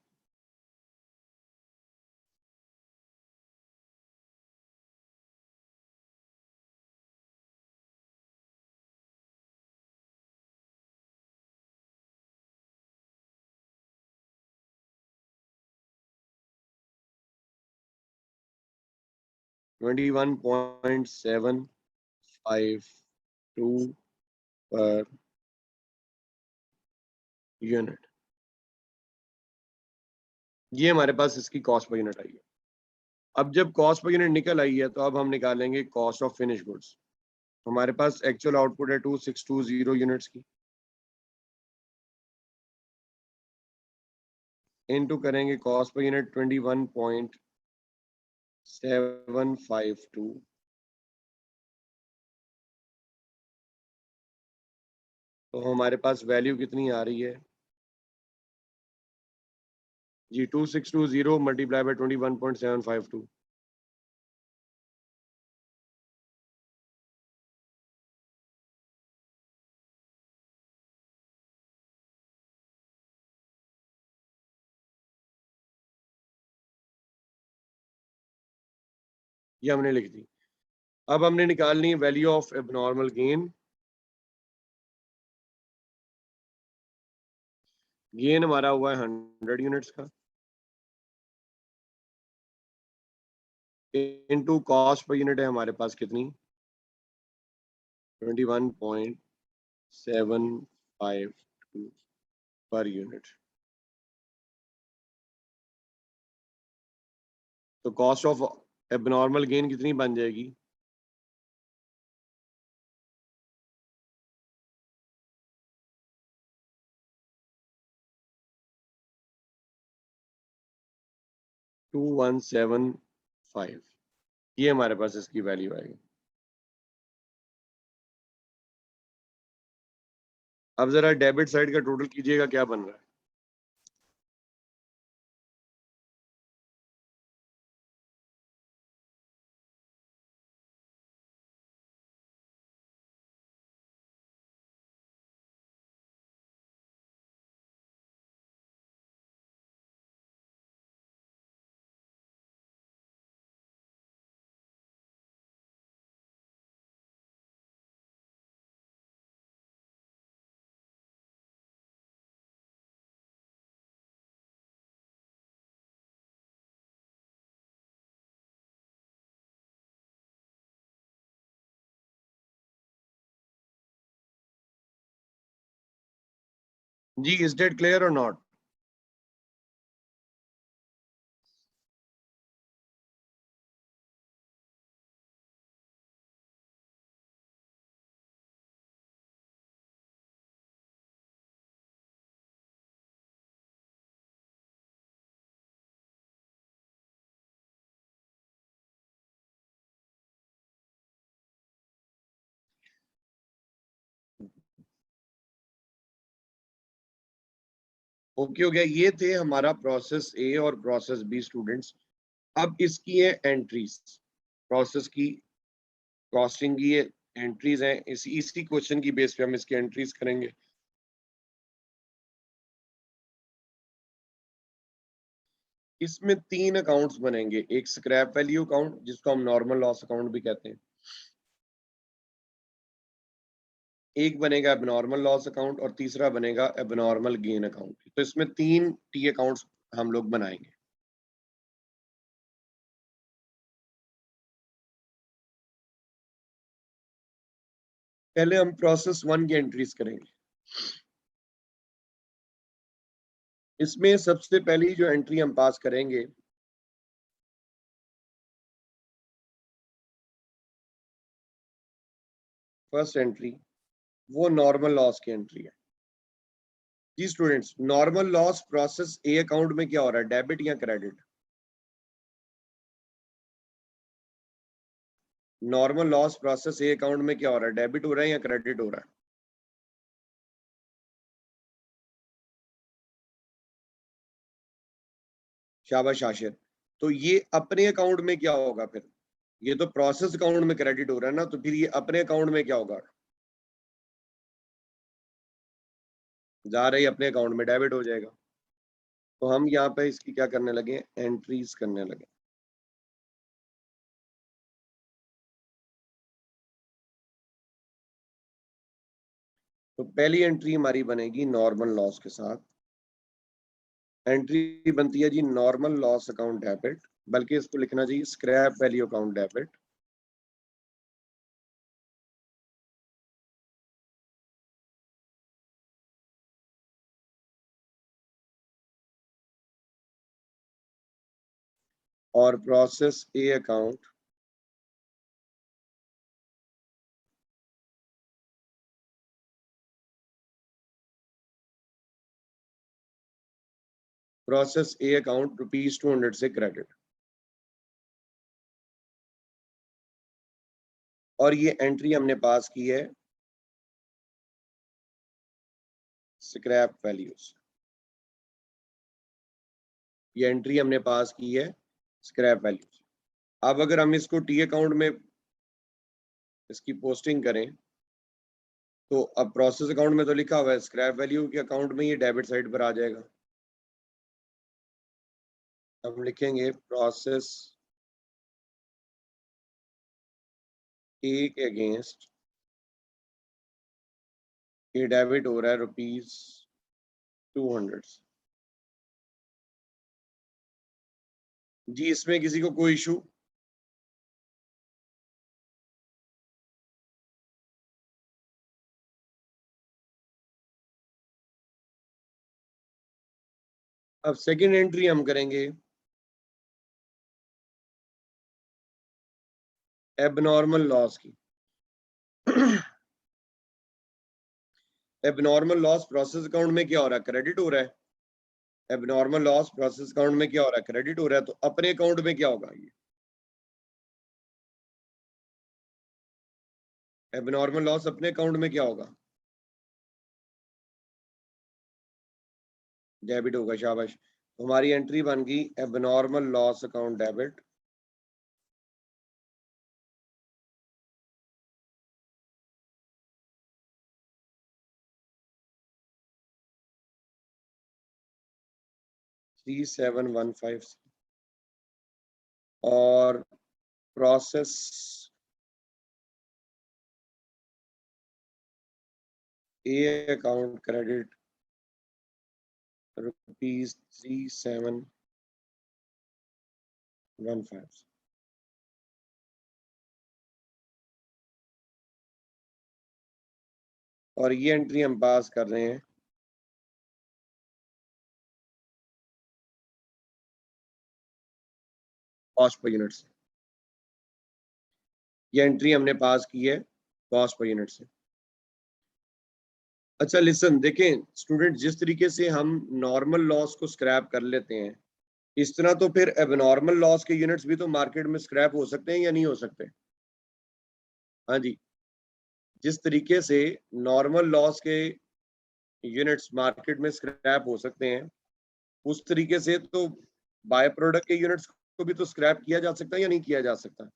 $21.752 पर यूनिट। ये हमारे पास इसकी कॉस्ट पर यूनिट आई है। अब जब कॉस्ट पर यूनिट निकल आई है तो अब हम निकालेंगे कॉस्ट ऑफ फिनिश गुड्स। हमारे पास एक्चुअल आउटपुट है 2620 यूनिट्स की, इनटू करेंगे कॉस्ट पर यूनिट 21.752। तो हमारे पास वैल्यू कितनी आ रही है जी? 2620 मल्टीप्लाई बाय 21.752। ये हमने लिख दी। अब हमने निकालनी है value of abnormal gain. Gain हमारा हुआ है 100 यूनिट्स का, इनटू कॉस्ट पर यूनिट है हमारे पास कितनी, 21.752 पर यूनिट। तो कॉस्ट ऑफ एबनॉर्मल गेन कितनी बन जाएगी, 2175। ये हमारे पास इसकी वैल्यू आएगी। अब जरा डेबिट साइड का टोटल कीजिएगा क्या बन रहा है। जी, is that clear or not? Okay हो गया। ये थे हमारा प्रोसेस ए और प्रोसेस बी स्टूडेंट्स। अब इसकी है एंट्रीज, प्रोसेस की कॉस्टिंग की एंट्रीज हैं, इसी क्वेश्चन की बेस पे हम इसकी एंट्रीज करेंगे। इसमें 3 अकाउंट्स बनेंगे, एक स्क्रैप वैल्यू अकाउंट जिसको हम नॉर्मल लॉस अकाउंट भी कहते हैं, एक बनेगा एबनॉर्मल लॉस अकाउंट और तीसरा बनेगा एबनॉर्मल गेन अकाउंट। तो इसमें 3 टी अकाउंट्स हम लोग बनाएंगे। पहले हम प्रोसेस 1 की एंट्रीज करेंगे। इसमें सबसे पहली जो एंट्री हम पास करेंगे, फर्स्ट एंट्री, वो नॉर्मल लॉस की एंट्री है। जी students, normal loss process a account में क्या हो रहा है, डेबिट या credit? Normal loss process a account में क्या हो रहा है, डेबिट हो रहा है या क्रेडिट हो रहा है? शाबाश आशिर। तो ये अपने अकाउंट में क्या होगा फिर? ये तो प्रोसेस अकाउंट में क्रेडिट हो रहा है ना, तो फिर ये अपने अकाउंट में क्या होगा? जा रही अपने अकाउंट में डेबिट हो जाएगा। तो हम यहाँ पे इसकी क्या करने लगे, एंट्रीज करने लगे। तो पहली एंट्री हमारी बनेगी नॉर्मल लॉस के साथ। एंट्री बनती है जी नॉर्मल लॉस अकाउंट डेबिट, बल्कि इसको लिखना चाहिए स्क्रैप वैल्यू अकाउंट डेबिट। और process a account process a account ₹200 से क्रेडिट। और ये एंट्री हमने पास की है स्क्रैप वैल्यूज। ये एंट्री हमने पास की है स्क्रैप वैल्यूज। अब अगर हम इसको टी अकाउंट में इसकी पोस्टिंग करें, तो अब प्रोसेस अकाउंट में तो लिखा हुआ है, स्क्रैप वैल्यू के अकाउंट में ये डेबिट साइड पर आ जाएगा। हम लिखेंगे प्रोसेस ए के अगेंस्ट ये डेबिट हो रहा है ₹200। जी इसमें किसी को कोई इशू? अब सेकंड एंट्री हम करेंगे एबनॉर्मल लॉस की। एबनॉर्मल लॉस प्रोसेस अकाउंट में क्या हो रहा है? क्रेडिट हो रहा है। एबनॉर्मल लॉस प्रोसेस अकाउंट में क्या हो रहा है? क्रेडिट हो रहा है। तो अपने अकाउंट में क्या होगा? ये एबनॉर्मल लॉस अपने अकाउंट में क्या होगा? डेबिट होगा। शाबाश। तो हमारी एंट्री बन गई एबनॉर्मल लॉस अकाउंट डेबिट। $3715 और प्रोसेस ए अकाउंट क्रेडिट ₹3715। और ये एंट्री हम पास कर रहे हैं कॉस्ट पर यूनिट से। ये एंट्री हमने पास की है कॉस्ट पर यूनिट से। अच्छा लिसन, देखें स्टूडेंट, जिस तरीके से हम नॉर्मल लॉस को स्क्रैप कर लेते हैं, इस तरह तो फिर एबनॉर्मल लॉस के यूनिट्स भी तो मार्केट में स्क्रैप हो सकते हैं या नहीं हो सकते? हाँ जी। जिस तरीके से नॉर्मल लॉस के यूनिट्स मार्केट में स्क्रैप हो सकते हैं, उस तरीके से तो बाय प्रोडक्ट के यूनिट्स को भी तो स्क्रैप किया जा सकता है या नहीं किया जा सकता?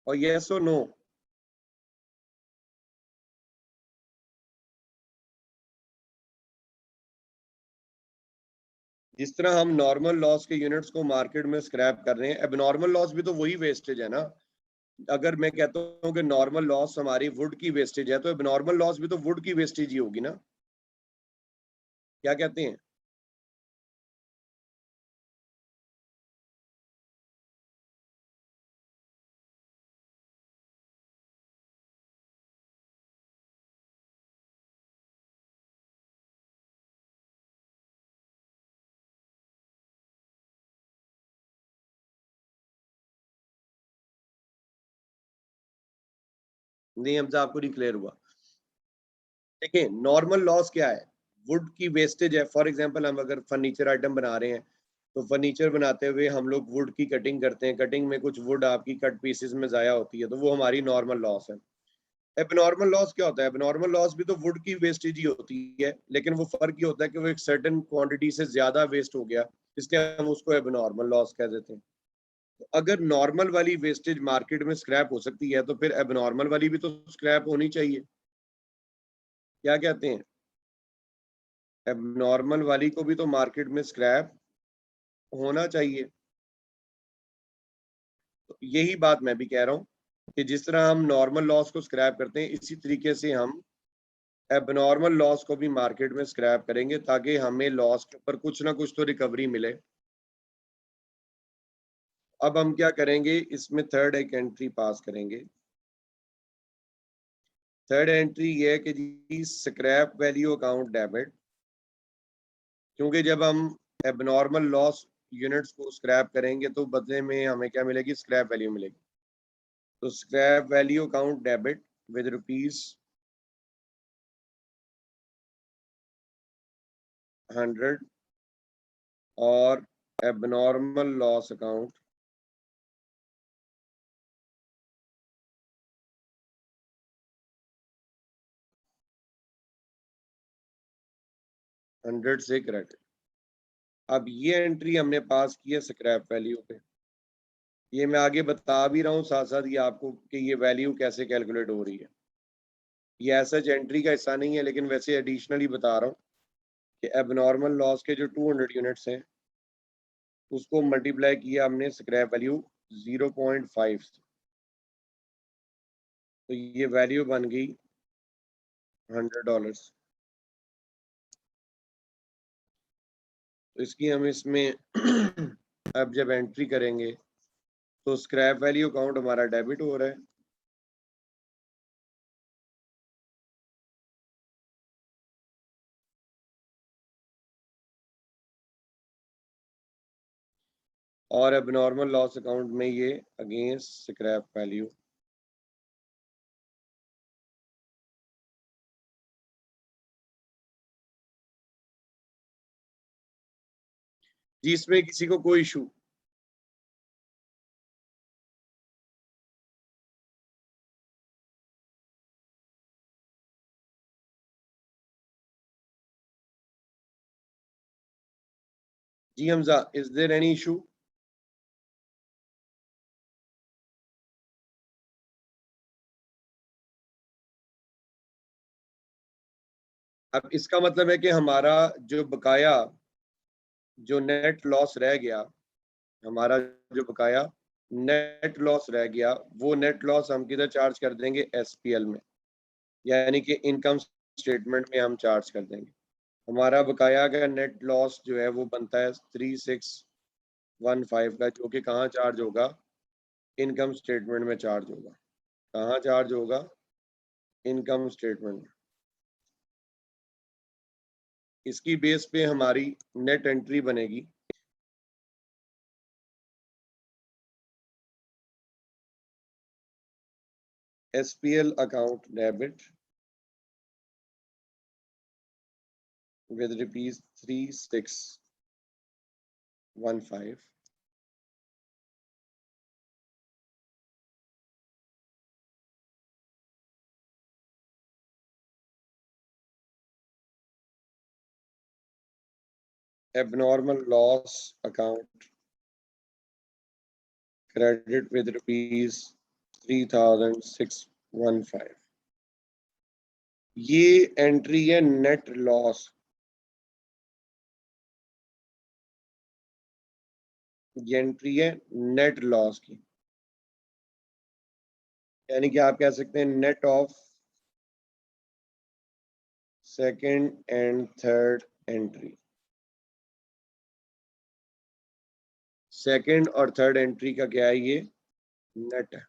और यस और नो? जिस तरह हम नॉर्मल लॉस के यूनिट्स को मार्केट में स्क्रैप कर रहे हैं, एबनॉर्मल लॉस भी तो वही वेस्टेज है ना। अगर मैं कहता हूँ कि नॉर्मल लॉस हमारी वुड की वेस्टेज है, तो एबनॉर्मल लॉस भी तो वुड की वेस्टेज ही होगी ना। क्या कहते हैं? नहीं, हमसे आपको नहीं क्लियर हुआ। देखिए नॉर्मल लॉस क्या है? वुड की वेस्टेज है। फॉर एग्जांपल हम अगर फर्नीचर आइटम बना रहे हैं, तो फर्नीचर बनाते हुए हम लोग वुड की कटिंग करते हैं, कटिंग में कुछ वुड आपकी कट पीसेस में ज़ाया होती है, तो वो हमारी नॉर्मल लॉस है। एबनॉर्मल लॉस क्या होता है? एबनॉर्मल लॉस भी तो वुड की वेस्टेज ही होती है, लेकिन वो फर्क ये होता है कि वो एक सर्टेन क्वांटिटी से ज्यादा वेस्ट हो गया, इसलिए हम उसको एबनॉर्मल लॉस कह देते हैं। तो अगर नॉर्मल वाली वेस्टेज मार्केट में स्क्रैप हो सकती है, तो फिर एबनॉर्मल वाली भी तो स्क्रैप होनी चाहिए। क्या कहते हैं? एबनॉर्मल वाली को भी तो मार्केट में स्क्रैप होना चाहिए। तो यही बात मैं भी कह रहा हूँ कि जिस तरह हम नॉर्मल लॉस को स्क्रैप करते हैं, इसी तरीके से हम एबनॉर्मल लॉस को भी मार्केट में स्क्रैप करेंगे, ताकि हमें लॉस के ऊपर कुछ ना कुछ तो रिकवरी मिले। अब हम क्या करेंगे, इसमें थर्ड एक एंट्री पास करेंगे। थर्ड एंट्री ये है कि जी स्क्रैप वैल्यू अकाउंट डेबिट, क्योंकि जब हम एबनॉर्मल लॉस यूनिट्स को स्क्रैप करेंगे तो बदले में हमें क्या मिलेगी? स्क्रैप वैल्यू मिलेगी। तो scrap value account debit with ₹100 और एबनॉर्मल लॉस अकाउंट ₹100 से क्रेडिट। अब ये एंट्री हमने पास की है स्क्रैप वैल्यू पे। ये मैं आगे बता भी रहा हूँ साथ साथ ये आपको कि ये वैल्यू कैसे कैलकुलेट हो रही है। ये ऐसा एंट्री का हिस्सा नहीं है, लेकिन वैसे एडिशनली बता रहा हूँ कि एबनॉर्मल लॉस के जो 200 यूनिट्स हैं उसको मल्टीप्लाई किया हमने स्क्रैप वैल्यू 0.5 से, तो ये वैल्यू बन गई $100। तो इसकी हम इसमें अब जब एंट्री करेंगे तो स्क्रैप वैल्यू अकाउंट हमारा डेबिट हो रहा है, और एबनॉर्मल लॉस अकाउंट में ये अगेंस्ट स्क्रैप वैल्यू। जी इसमें किसी को कोई इशू? जी Hamza, is there any issue? अब इसका मतलब है कि हमारा जो बकाया, जो नेट लॉस रह गया, हमारा जो बकाया नेट लॉस रह गया, वो नेट लॉस हम किधर चार्ज कर देंगे? एसपीएल में, यानी कि इनकम स्टेटमेंट में हम चार्ज कर देंगे। हमारा बकाया का नेट लॉस जो है वो बनता है 3615 का, जो कि कहाँ चार्ज होगा? इनकम स्टेटमेंट में चार्ज होगा। कहाँ चार्ज होगा? इनकम स्टेटमेंट में। इसकी बेस पे हमारी नेट एंट्री बनेगी। SPL account debit with rupees 3615, abnormal loss account credit with rupees 3615। ये एंट्री है नेट लॉस, ये एंट्री है नेट लॉस की, यानी कि आप कह सकते हैं net of second and third entry. Second और थर्ड एंट्री का क्या है? ये नेट है।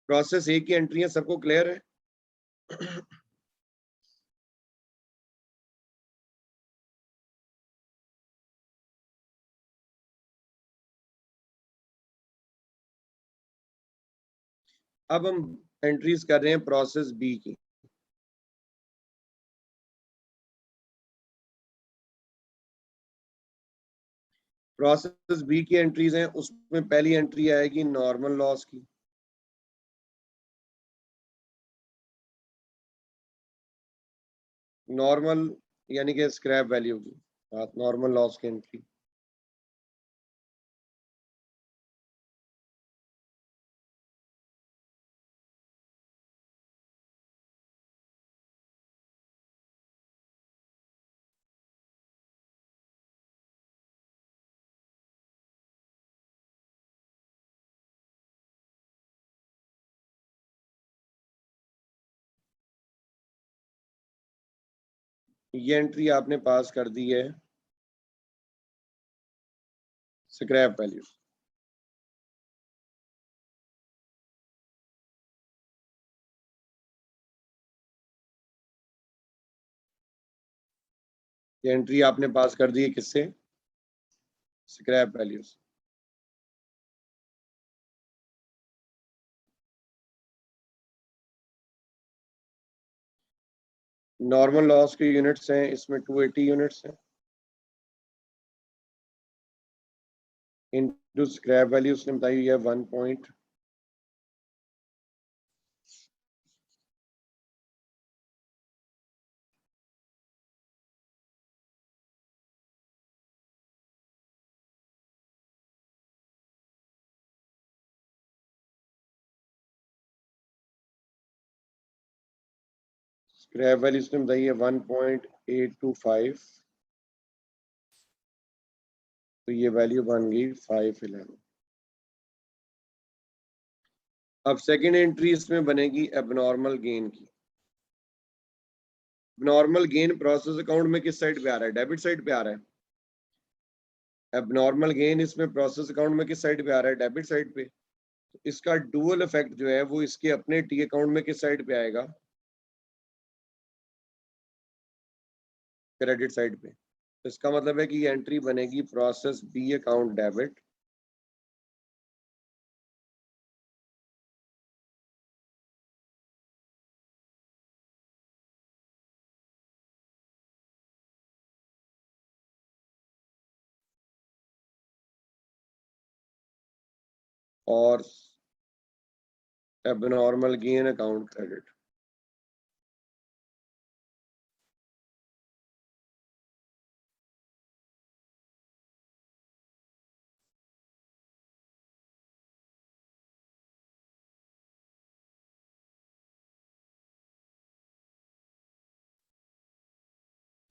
प्रोसेस एक की एंट्री है, सबको क्लियर है? अब हम एंट्रीज कर रहे हैं प्रोसेस बी की। प्रोसेस बी की एंट्रीज हैं, उसमें पहली एंट्री आएगी नॉर्मल लॉस की, नॉर्मल यानी कि स्क्रैप वैल्यू की, नॉर्मल लॉस की एंट्री। ये एंट्री आपने पास कर दी है स्क्रैप वैल्यू। ये एंट्री आपने पास कर दी है किससे? स्क्रैप वैल्यू से। नॉर्मल लॉस के यूनिट्स हैं, इसमें 280 यूनिट्स हैं, इनटू स्क्रैप वैल्यू उसने बताई है 1 पॉइंट, स्क्रैप वैल्यू उसने बताई है 1.825, तो ये वैल्यू बन गई 511। अब सेकेंड एंट्री इसमें बनेगी एबनॉर्मल गेन की। एबनॉर्मल गेन प्रोसेस अकाउंट में किस साइड पे आ रहा है? डेबिट साइड पे आ रहा है। एबनॉर्मल गेन इसमें प्रोसेस अकाउंट में किस साइड पे आ रहा है? डेबिट साइड पे। तो इसका डुअल इफेक्ट जो है वो इसके अपने टी अकाउंट में किस साइड पे आएगा? क्रेडिट साइड पे। तो इसका मतलब है कि ये एंट्री बनेगी प्रोसेस बी अकाउंट डेबिट, और एबनॉर्मल गेन अकाउंट क्रेडिट।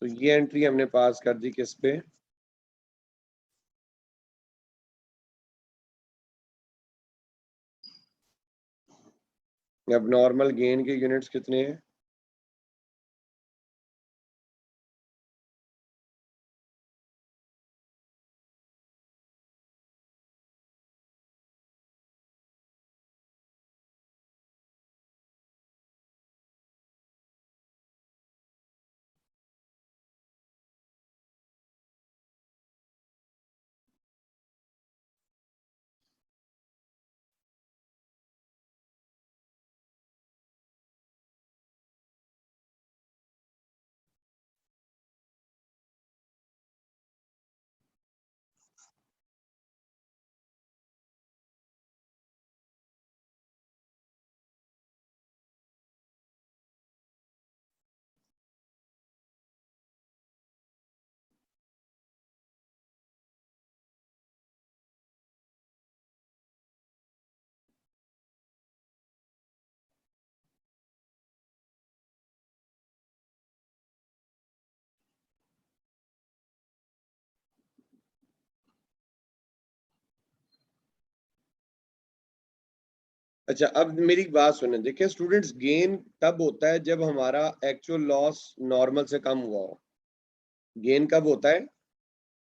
तो ये एंट्री हमने पास कर दी किस पे? एबनॉर्मल गेन के यूनिट्स कितने हैं? अच्छा, अब मेरी बात सुने, देखिए स्टूडेंट्स, गेन तब होता है जब हमारा एक्चुअल लॉस नॉर्मल से कम हुआ हो। गेन कब होता है?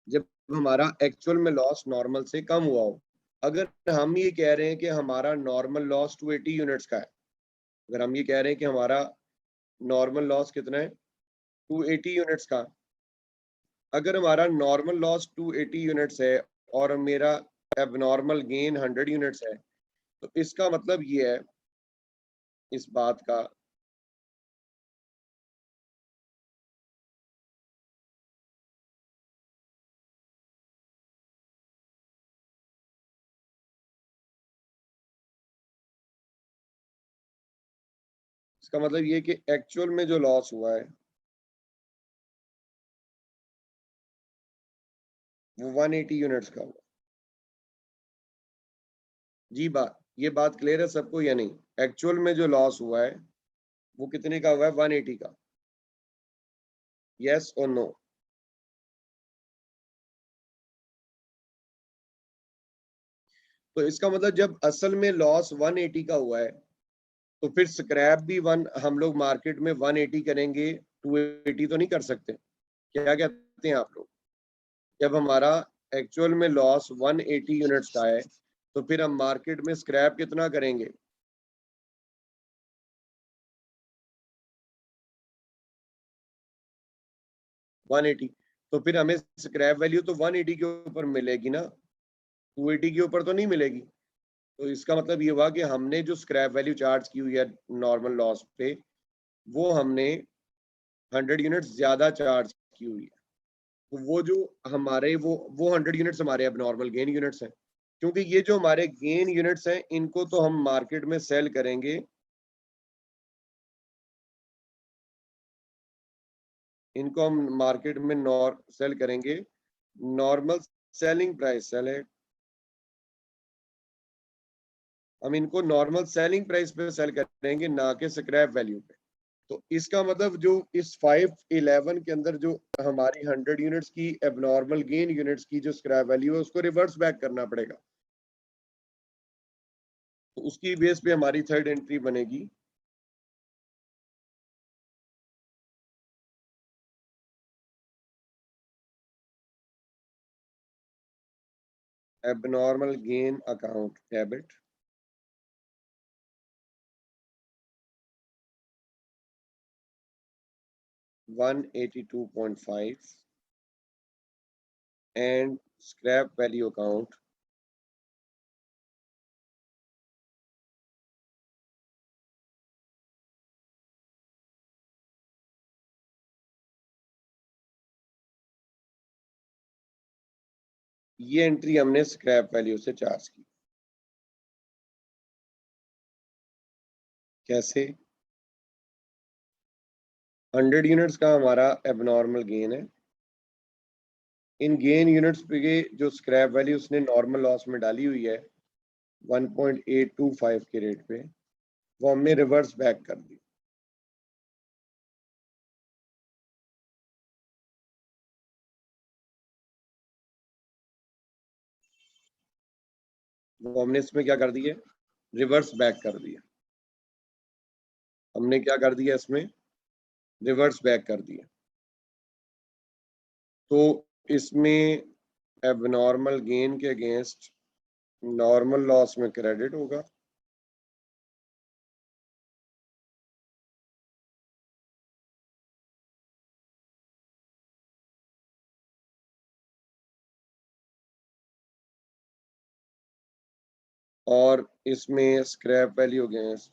जब हमारा एक्चुअल में लॉस नॉर्मल से कम हुआ हो। अगर हम ये कह रहे हैं कि हमारा नॉर्मल लॉस 280 यूनिट्स का है, अगर हम ये कह रहे हैं कि हमारा नॉर्मल लॉस कितना है? 280 यूनिट्स का। अगर हमारा नॉर्मल लॉस 280 यूनिट्स है और मेरा एबनॉर्मल गेन 100 यूनिट्स है, तो इसका मतलब ये है इस बात का इसका मतलब ये कि एक्चुअल में जो लॉस हुआ है वो 180 यूनिट्स का हुआ। जी ये बात क्लियर है सबको या नहीं? एक्चुअल में जो लॉस हुआ है वो कितने का हुआ है? 180 का। Yes or no? तो इसका मतलब जब असल में लॉस 180 का हुआ है, तो फिर स्क्रैप भी वन हम लोग मार्केट में 180 करेंगे, 280 तो नहीं कर सकते। क्या कहते हैं आप लोग? जब हमारा एक्चुअल में लॉस 180 यूनिट्स का है, तो फिर हम मार्केट में स्क्रैप कितना करेंगे? 180। तो फिर हमें स्क्रैप वैल्यू तो 180 के ऊपर मिलेगी ना, 280 के ऊपर तो नहीं मिलेगी। तो इसका मतलब ये हुआ कि हमने जो स्क्रैप वैल्यू चार्ज की हुई है नॉर्मल लॉस पे, वो हमने 100 यूनिट्स ज्यादा चार्ज की हुई है, तो वो जो हमारे वो 100 यूनिट्स हमारे अब नॉर्मल गेन यूनिट्स हैं, क्योंकि ये जो हमारे गेन यूनिट्स हैं इनको तो हम मार्केट में सेल करेंगे, इनको हम मार्केट में सेल करेंगे नॉर्मल सेलिंग प्राइस सेल है, हम इनको नॉर्मल सेलिंग प्राइस पे सेल करेंगे, ना कि स्क्रैप वैल्यू पे। तो इसका मतलब जो इस 511 के अंदर जो हमारी 100 यूनिट्स की एबनॉर्मल गेन यूनिट्स की जो स्क्रैप वैल्यू है उसको रिवर्स बैक करना पड़ेगा, तो उसकी बेस पे हमारी थर्ड एंट्री बनेगी। Abnormal gain account debit, $182.5 and scrap value account ये एंट्री हमने स्क्रैप वैल्यू से चार्ज की। कैसे? 100 यूनिट्स का हमारा एबनॉर्मल गेन है, इन गेन यूनिट्स पे जो स्क्रैप वैल्यू उसने नॉर्मल लॉस में डाली हुई है 1.825 के रेट पे, वो हमने रिवर्स बैक कर दी। वो हमने इसमें क्या कर दिया, रिवर्स बैक कर दिया, हमने क्या कर दिया इसमें, रिवर्स बैक कर दिया। तो इसमें एबनॉर्मल गेन के अगेंस्ट नॉर्मल लॉस में क्रेडिट होगा, और इसमें स्क्रैप वैल्यू अगेंस्ट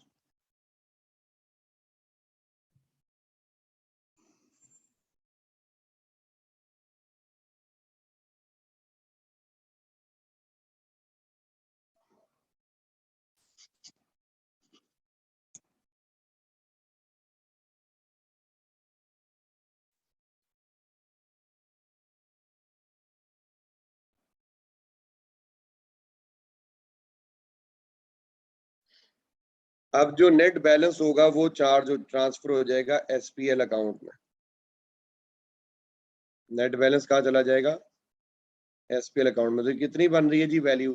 अब जो नेट बैलेंस होगा वो चार्ज ट्रांसफर हो जाएगा एसपीएल अकाउंट में। नेट बैलेंस कहाँ चला जाएगा, एसपीएल अकाउंट में। तो कितनी बन रही है जी वैल्यू,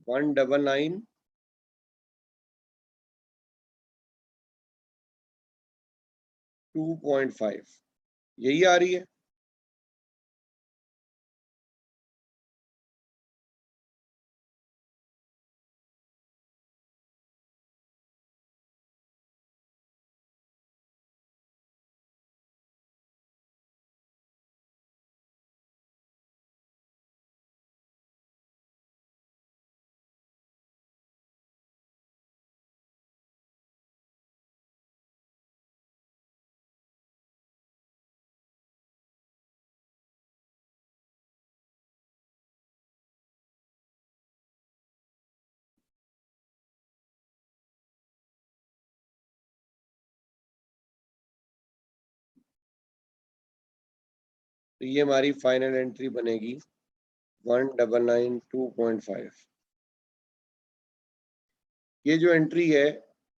199.2.5 यही आ रही है। तो ये हमारी फाइनल एंट्री बनेगी 199.2.5। ये जो एंट्री है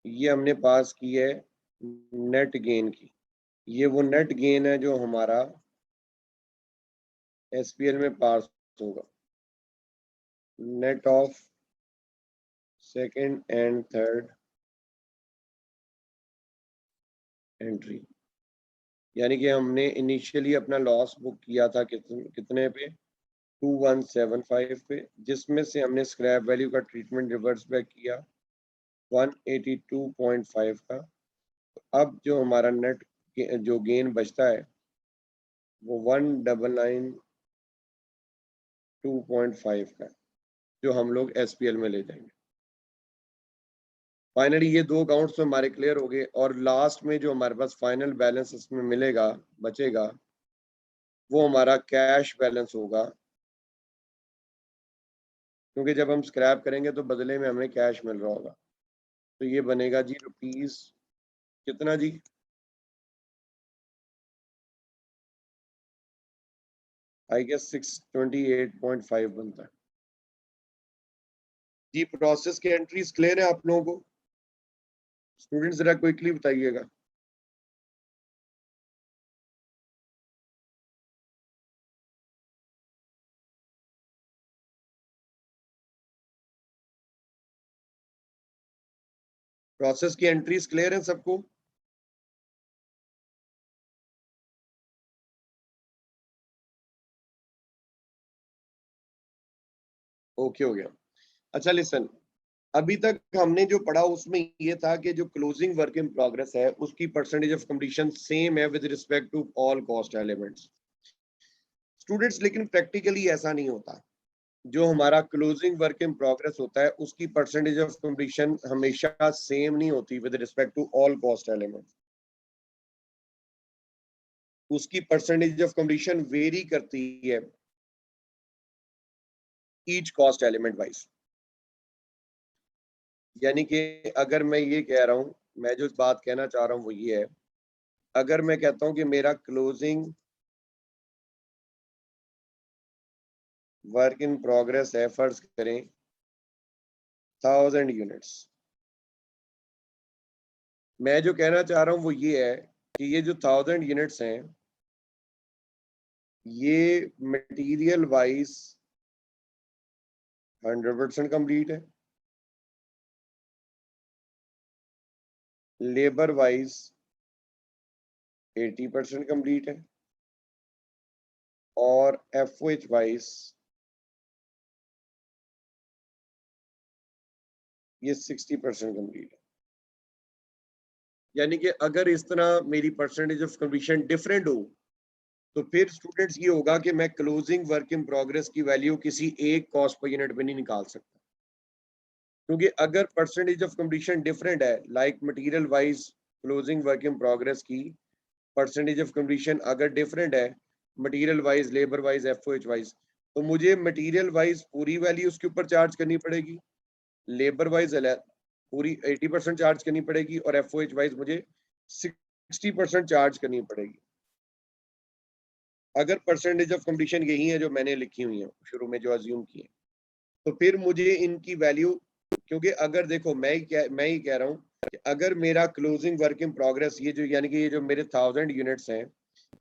ये हमने पास की है नेट गेन की, ये वो नेट गेन है जो हमारा एसपीएल में पास होगा, net of second and third entry. यानी कि हमने इनिशियली अपना लॉस बुक किया था कितने पे, 2175 पे, जिसमें से हमने स्क्रैप वैल्यू का ट्रीटमेंट रिवर्स बैक किया 182.5 का। अब जो हमारा नेट जो गेन बचता है वो 199.2.5 का, जो हम लोग एसपीएल में ले जाएंगे। फाइनली ये 2 अकाउंट्स में हमारे क्लियर हो गए और लास्ट में जो हमारे पास फाइनल बैलेंस इसमें मिलेगा, बचेगा, वो हमारा कैश बैलेंस होगा। क्योंकि जब हम स्क्रैप करेंगे तो बदले में हमें कैश मिल रहा होगा। तो ये बनेगा जी रुपीस कितना जी? आई गेस 628.5 बनता है जी। प्रोसेस की एंट्रीज क्लियर है आप लोगों को? स्टूडेंट्स जरा क्विकली बताइएगा। प्रोसेस की एंट्रीज क्लियर है सबको? ओके हो गया। अच्छा लिसन, अभी तक हमने जो पढ़ा उसमें ये था कि जो क्लोजिंग वर्क इन प्रोग्रेस है उसकी परसेंटेज ऑफ कंप्लीशन सेम है with respect to all cost elements. Students लेकिन प्रैक्टिकली ऐसा नहीं होता। जो हमारा क्लोजिंग वर्क इन प्रोग्रेस होता है उसकी परसेंटेज ऑफ कंप्लीशन हमेशा सेम नहीं होती with respect to all cost elements. उसकी परसेंटेज ऑफ कंप्लीशन वेरी करती है ईच कॉस्ट एलिमेंट वाइज। यानी कि अगर मैं ये कह रहा हूं, मैं जो बात कहना चाह रहा हूं वो ये है, अगर मैं कहता हूं कि मेरा क्लोजिंग वर्क इन प्रोग्रेस है, फर्ज करें 1000 यूनिट्स, मैं जो कहना चाह रहा हूं वो ये है कि ये जो 1000 यूनिट्स हैं ये मटेरियल वाइज 100% कंप्लीट है, लेबर वाइज 80% कंप्लीट है और एफओएच वाइज ये 60% कंप्लीट है। यानी कि अगर इस तरह मेरी परसेंटेज ऑफ कंप्लीशन डिफरेंट हो तो फिर स्टूडेंट्स ये होगा कि मैं क्लोजिंग वर्क इन प्रोग्रेस की वैल्यू किसी एक कॉस्ट पर यूनिट पे नहीं निकाल सकता। क्योंकि अगर परसेंटेज ऑफ कंप्लीशन डिफरेंट है, like material wise closing work in progress की परसेंटेज ऑफ कंप्लीशन अगर डिफरेंट है, material wise, labour wise, FOH wise, तो मुझे मटेरियल वाइज पूरी वैल्यू उसके ऊपर चार्ज करनी पड़ेगी, लेबर वाइज पूरी 80% चार्ज करनी पड़ेगी और एफओएच वाइज मुझे 60% चार्ज करनी पड़ेगी। अगर परसेंटेज ऑफ कंप्लीशन यही है जो मैंने लिखी हुई है शुरू में जो अज्यूम की है, तो फिर मुझे इनकी वैल्यू, क्योंकि अगर देखो मैं ही कह रहा हूँ कि अगर मेरा क्लोजिंग वर्क इन प्रोग्रेस ये जो यानी कि ये जो मेरे 1000 यूनिट्स हैं,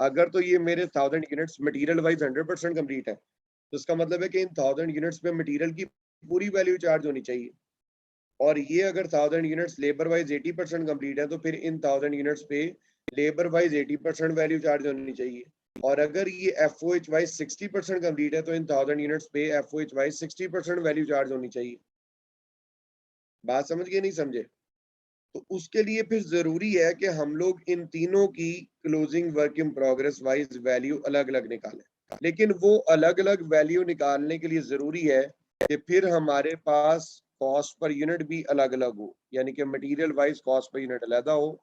अगर तो ये मेरे 1000 यूनिट्स मटेरियल वाइज 100% कंप्लीट है, तो इसका मतलब है कि इन 1000 यूनिट्स पे मटेरियल की पूरी वैल्यू चार्ज होनी चाहिए। और ये अगर 1000 यूनिट्स लेबर वाइज 80% कंप्लीट है तो फिर इन 1000 यूनिट्स पे लेबर वाइज 80% वैल्यू चार्ज होनी चाहिए। और अगर ये एफओएच वाइज 60% कंप्लीट है तो इन 1000 यूनिट्स पे एफओएच वाइज 60% वैल्यू चार्ज होनी चाहिए। बात समझ गए नहीं समझे? तो उसके लिए फिर जरूरी है कि हम लोग इन तीनों की closing work in progress wise value अलग अलग निकालें। लेकिन वो अलग अलग वैल्यू निकालने के लिए जरूरी है कि फिर हमारे पास कॉस्ट पर यूनिट भी अलग अलग हो, यानी कि material wise cost per unit अलग हो,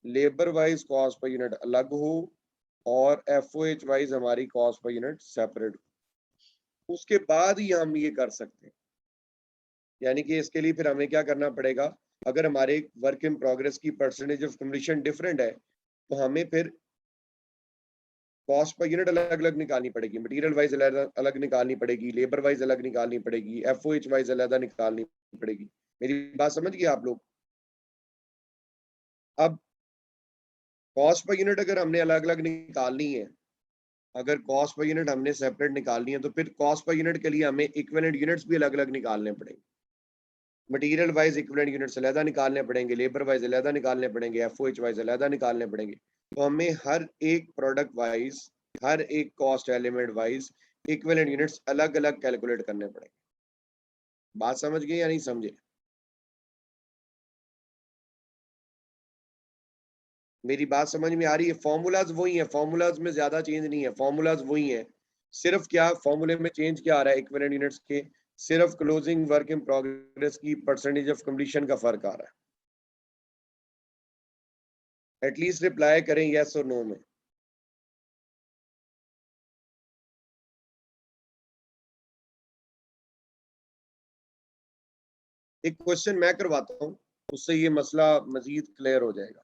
labour wise cost per unit अलग हो और एफओएच वाइज हमारी कॉस्ट पर यूनिट सेपरेट हो। उसके बाद ही हम ये कर सकते हैं। यानी कि इसके लिए फिर हमें क्या करना पड़ेगा, अगर हमारे वर्क इन प्रोग्रेस की परसेंटेज ऑफ कंप्लीशन डिफरेंट है तो हमें फिर कॉस्ट पर यूनिट अलग अलग निकालनी पड़ेगी, मटेरियल वाइज अलग निकालनी पड़ेगी, लेबर वाइज अलग निकालनी पड़ेगी, एफओएच वाइज अलग निकालनी पड़ेगी। मेरी बात समझ गए आप लोग? अब कॉस्ट पर यूनिट अगर हमने अलग अलग निकालनी है, अगर कॉस्ट पर यूनिट हमने सेपरेट निकालनी है तो फिर कॉस्ट पर यूनिट के लिए हमें इक्विवेलेंट यूनिट्स भी अलग अलग निकालने पड़ेंगे। मटेरियल वाइज इक्विवेलेंट यूनिट्स अलग निकालने पड़ेंगे, लेबर वाइज अलग निकालने पड़ेंगे, एफओएच वाइज अलग निकालने पड़ेंगे। तो हमें हर एक प्रोडक्ट वाइज, हर एक cost element wise equivalent units अलग अलग कैलकुलेट करने पड़ेंगे। बात समझ गए या नहीं समझे? मेरी बात समझ में आ रही है? फॉर्मूलाज वही है, फॉर्मूलाज में ज्यादा चेंज नहीं है, फॉर्मूलाज वही है। सिर्फ क्या फॉर्मूले में चेंज क्या आ रहा है इक्विवेलेंट यूनिट्स के, सिर्फ क्लोजिंग वर्क इन प्रोग्रेस की परसेंटेज ऑफ कंप्लीशन का फर्क आ रहा है। एटलीस्ट रिप्लाई करें यस और नो में। एक क्वेश्चन मैं करवाता हूँ, उससे ये मसला मजीद क्लियर हो जाएगा।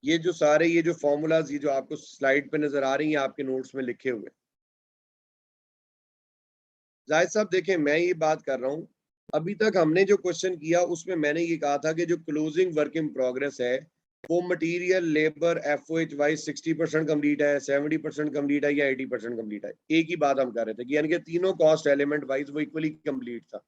ये जो सारे ये जो फॉर्मूलाज ये जो आपको स्लाइड पे नजर आ रही हैं आपके नोट्स में लिखे हुए, जाहिद साहब देखें मैं ये बात कर रहा हूँ, अभी तक हमने जो क्वेश्चन किया उसमें मैंने ये कहा था कि जो क्लोजिंग वर्क इन प्रोग्रेस है वो material labour FOH wise 60% complete है, 70% कम्प्लीट है या 80% कम्प्लीट है। एक ही बात हम कर रहे थे कि यानी कि तीनों कॉस्ट एलिमेंट वाइज वो इक्वली कम्प्लीट था।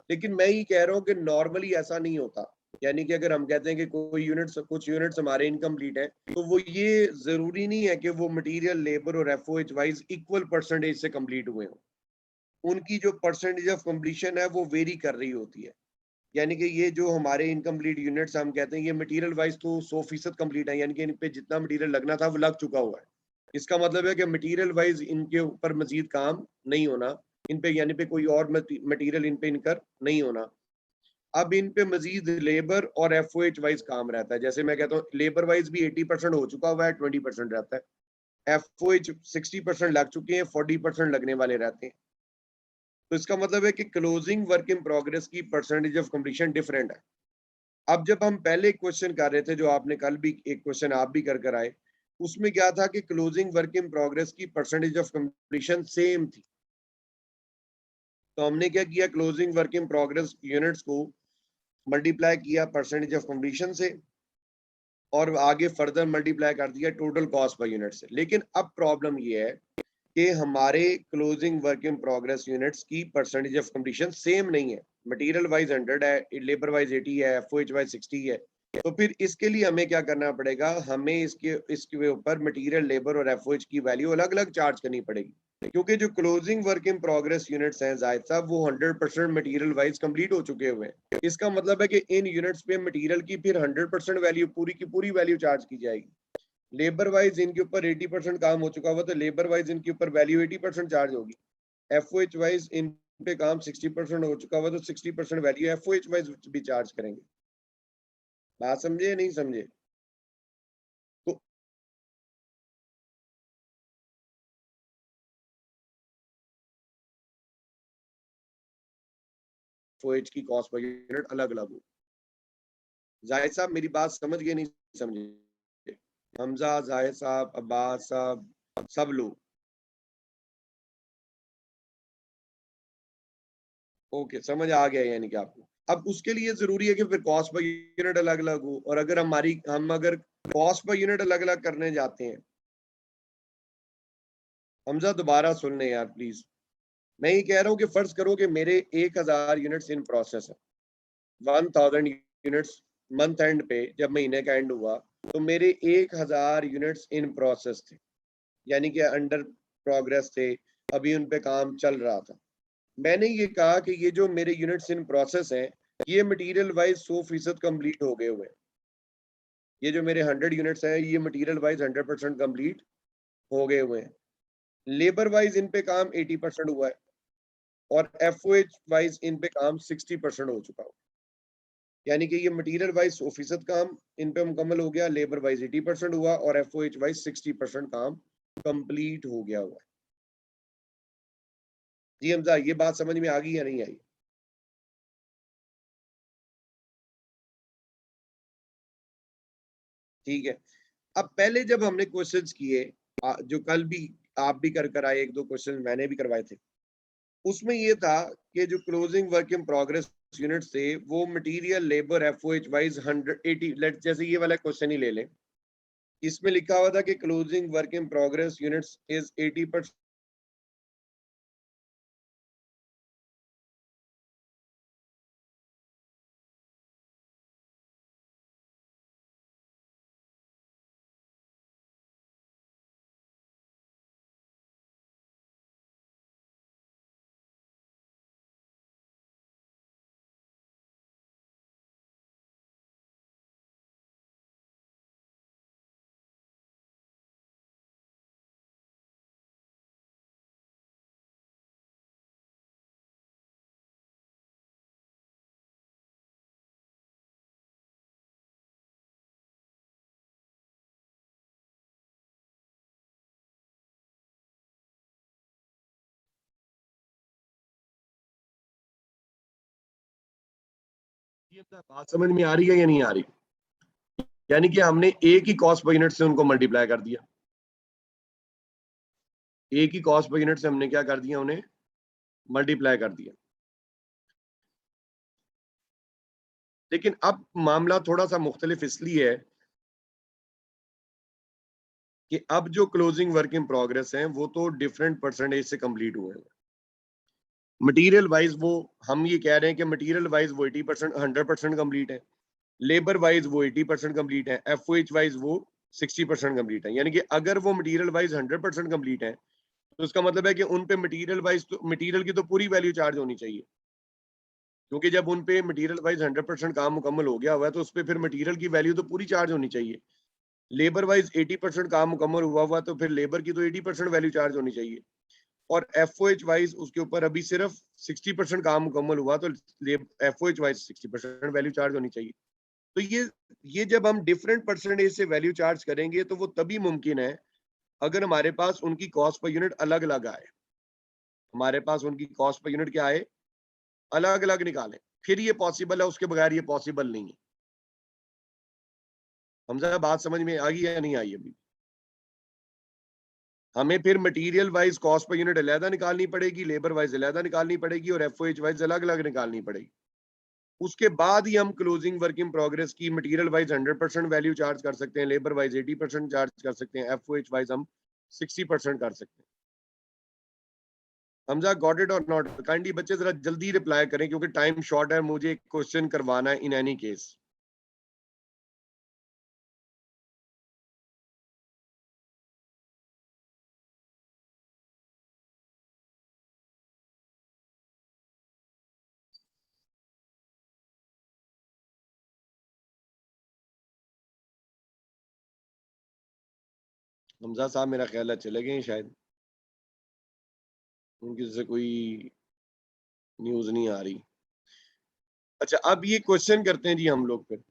लेकिन मैं ये कह रहा हूँ कि नॉर्मली ऐसा नहीं होता। यानी कि अगर हम कहते हैं कि कोई यूनिट्स कुछ यूनिट्स हमारे इनकम्प्लीट है तो वो ये जरूरी नहीं है कि वो मटेरियल लेबर और एफओएच वाइज इक्वल परसेंटेज से कंप्लीट हुए हों। उनकी जो परसेंटेज ऑफ कंप्लीशन है वो वेरी कर रही होती है। यानी कि ये जो हमारे इनकम्प्लीट यूनिट्स हम कहते हैं ये मटेरियल वाइज तो 100% कंप्लीट है, यानी कि इन पे जितना मटेरियल लगना था वो लग चुका हुआ है। इसका मतलब है कि मटेरियल वाइज इनके ऊपर मजीद काम नहीं होना, इन पे यानी पे कोई और मटेरियल इन पे इनकर नहीं होना। अब इन पे मजीद लेबर और एफओएच वाइज काम रहता है। जैसे मैं कहता हूँ लेबर वाइज भी 80% हो चुका हुआ है, 20% रहता है। एफओएच 60% लग चुके हैं, 40% लगने वाले रहते हैं। तो इसका मतलब है कि क्लोजिंग वर्क इन प्रोग्रेस की परसेंटेज ऑफ कंप्लीशन डिफरेंट है। अब जब हम पहले क्वेश्चन कर रहे थे जो आपने कल भी एक क्वेश्चन आप भी कर आए, उसमें क्या था कि क्लोजिंग वर्क इन प्रोग्रेस की परसेंटेज ऑफ कंप्लीशन सेम थी। तो हमने क्या किया, closing work in progress units को मल्टीप्लाई किया परसेंटेज ऑफ कंप्लीशन से और आगे फर्दर मल्टीप्लाई कर दिया टोटल कॉस्ट पर यूनिट से। लेकिन अब प्रॉब्लम ये है कि हमारे closing work in progress units की परसेंटेज ऑफ कंप्लीशन सेम नहीं है। मटेरियल वाइज 100 है, लेबर वाइज 80 है, एफओएच वाइज 60 है। तो फिर इसके लिए हमें क्या करना पड़ेगा, हमें इसके ऊपर मटेरियल लेबर और एफओएच की वैल्यू अलग अलग चार्ज करनी पड़ेगी। क्योंकि जो closing work in progress units हैं जाहिद साहब वो 100% मटेरियल वाइज कंप्लीट हो चुके हुए हैं। इसका मतलब है कि इन यूनिट्स पे मटेरियल की फिर 100% वैल्यू पूरी की पूरी वैल्यू चार्ज की जाएगी। लेबर वाइज इनके ऊपर 80% काम हो चुका हुआ तो लेबर वाइज इनके ऊपर वैल्यू 80% चार्ज होगी। एफओएच वाइज इन पे काम 60% हो चुका हुआ तो 60% वैल्यू एफओएच वाइज भी चार्ज करेंगे। बात समझे या नहीं समझे? तो एफओएच की कॉस्ट पर यूनिट अलग अलग हो। जाहिद साहब मेरी बात समझ गए नहीं समझे? हमजा, जाहिद साहब, अब्बास साहब, सब लोग ओके समझ आ गया यानी कि आपको। अब उसके लिए जरूरी है कि फिर कॉस्ट पर यूनिट अलग अलग हो, और अगर हम अगर कॉस्ट पर यूनिट अलग अलग करने जाते हैं, हमजा दोबारा सुन लें यार प्लीज। मैं ये कह रहा हूँ कि फर्ज करो कि मेरे 1000 यूनिट्स इन प्रोसेस है, 1000 यूनिट्स मंथ एंड पे जब महीने का एंड हुआ तो मेरे 1000 यूनिट्स इन प्रोसेस थे, यानी कि अंडर प्रोग्रेस थे, अभी उन पे काम चल रहा था। मैंने ये कहा कि ये जो मेरे यूनिट्स इन प्रोसेस हैं ये मटेरियल वाइज 100% कंप्लीट हो गए हुए हैं। ये जो मेरे 100 यूनिट्स हैं ये मटेरियल वाइज 100% कंप्लीट हो गए हुए हैं। लेबर वाइज इन पे काम 80% हुआ है और एफओएच वाइज इन पे काम 60% हो चुका है। यानी कि ये मटेरियल वाइज 100% काम इन पे मुकम्मल हो गया, लेबर वाइज 80% हुआ और एफओएच वाइज 60% काम कंप्लीट हो गया हुआ है। जी हमजा ये बात समझ में आ गई या नहीं आई? ठीक है। अब पहले जब हमने क्वेश्चंस किए जो कल भी आप भी कर आए, एक दो क्वेश्चन मैंने भी करवाए थे, उसमें ये था कि जो closing work in progress units थे वो material labour FOH wise 180, let जैसे ये वाला क्वेश्चन ही ले लें, इसमें लिखा हुआ था कि closing work in progress units is 80% ये बात समझ में आ रही है या नहीं आ रही? यानी कि हमने एक ही कॉस्ट पर यूनिट से उनको मल्टीप्लाई कर दिया, एक ही कॉस्ट पर यूनिट से हमने क्या कर दिया, उन्हें मल्टीप्लाई कर दिया। लेकिन अब मामला थोड़ा सा मुख्तलिफ इसलिए है कि अब जो क्लोजिंग वर्क इन प्रोग्रेस हैं वो तो डिफरेंट परसेंटेज से कंप्लीट हुए हैं। मटेरियल वाइज वो हम ये कह रहे हैं कि मटेरियल वाइज वो 80% 100% कंप्लीट है, लेबर वाइज वो 80% कंप्लीट है, एफओएच वाइज वो 60% कंप्लीट है। यानी कि अगर वो मटेरियल वाइज 100% कंप्लीट है तो इसका मतलब है कि उन पे मटेरियल वाइज तो मटेरियल की तो पूरी वैल्यू चार्ज होनी चाहिए, क्योंकि जब उन पे मटेरियल वाइज 100% काम मुकम्मल हो गया हुआ है तो उस पर फिर मटेरियल की वैल्यू तो पूरी चार्ज होनी चाहिए। लेबर वाइज 80% काम मुकम्मल हुआ हुआ तो फिर लेबर की तो 80% वैल्यू चार्ज होनी चाहिए, और एफओएच वाइज उसके ऊपर अभी सिर्फ 60% काम मुकम्मल हुआ तो एफओएच वाइज 60% वैल्यू चार्ज होनी चाहिए। तो ये जब हम डिफरेंट परसेंटेज से वैल्यू चार्ज करेंगे तो वो तभी मुमकिन है अगर हमारे पास उनकी कॉस्ट पर यूनिट अलग अलग आए, हमारे पास उनकी कॉस्ट पर यूनिट क्या आए, अलग अलग निकालें, फिर ये पॉसिबल है, उसके बगैर ये पॉसिबल नहीं है। हमजा बात समझ में आ गई या नहीं आई? अभी हमें फिर material wise cost per unit अलहदा निकालनी पड़ेगी, लेबर वाइज अलहदा निकालनी पड़ेगी और एफओएच वाइज अलग अलग निकालनी पड़ेगी। उसके बाद ही हम क्लोजिंग वर्क इन प्रोग्रेस की मटेरियल वाइज 100% वैल्यू चार्ज कर सकते हैं, लेबर वाइज 80% चार्ज कर सकते हैं, एफओएच वाइज हम 60% कर सकते हैं। हमजा गॉट इट और नॉट? काइंडली बच्चे जरा जल्दी रिप्लाई करें क्योंकि टाइम शॉर्ट है, मुझे एक क्वेश्चन करवाना है इन एनी केस। हमजा साहब मेरा ख्याल है चले गए शायद, उनकी से कोई न्यूज नहीं आ रही। अच्छा अब ये क्वेश्चन करते हैं जी हम लोग, फिर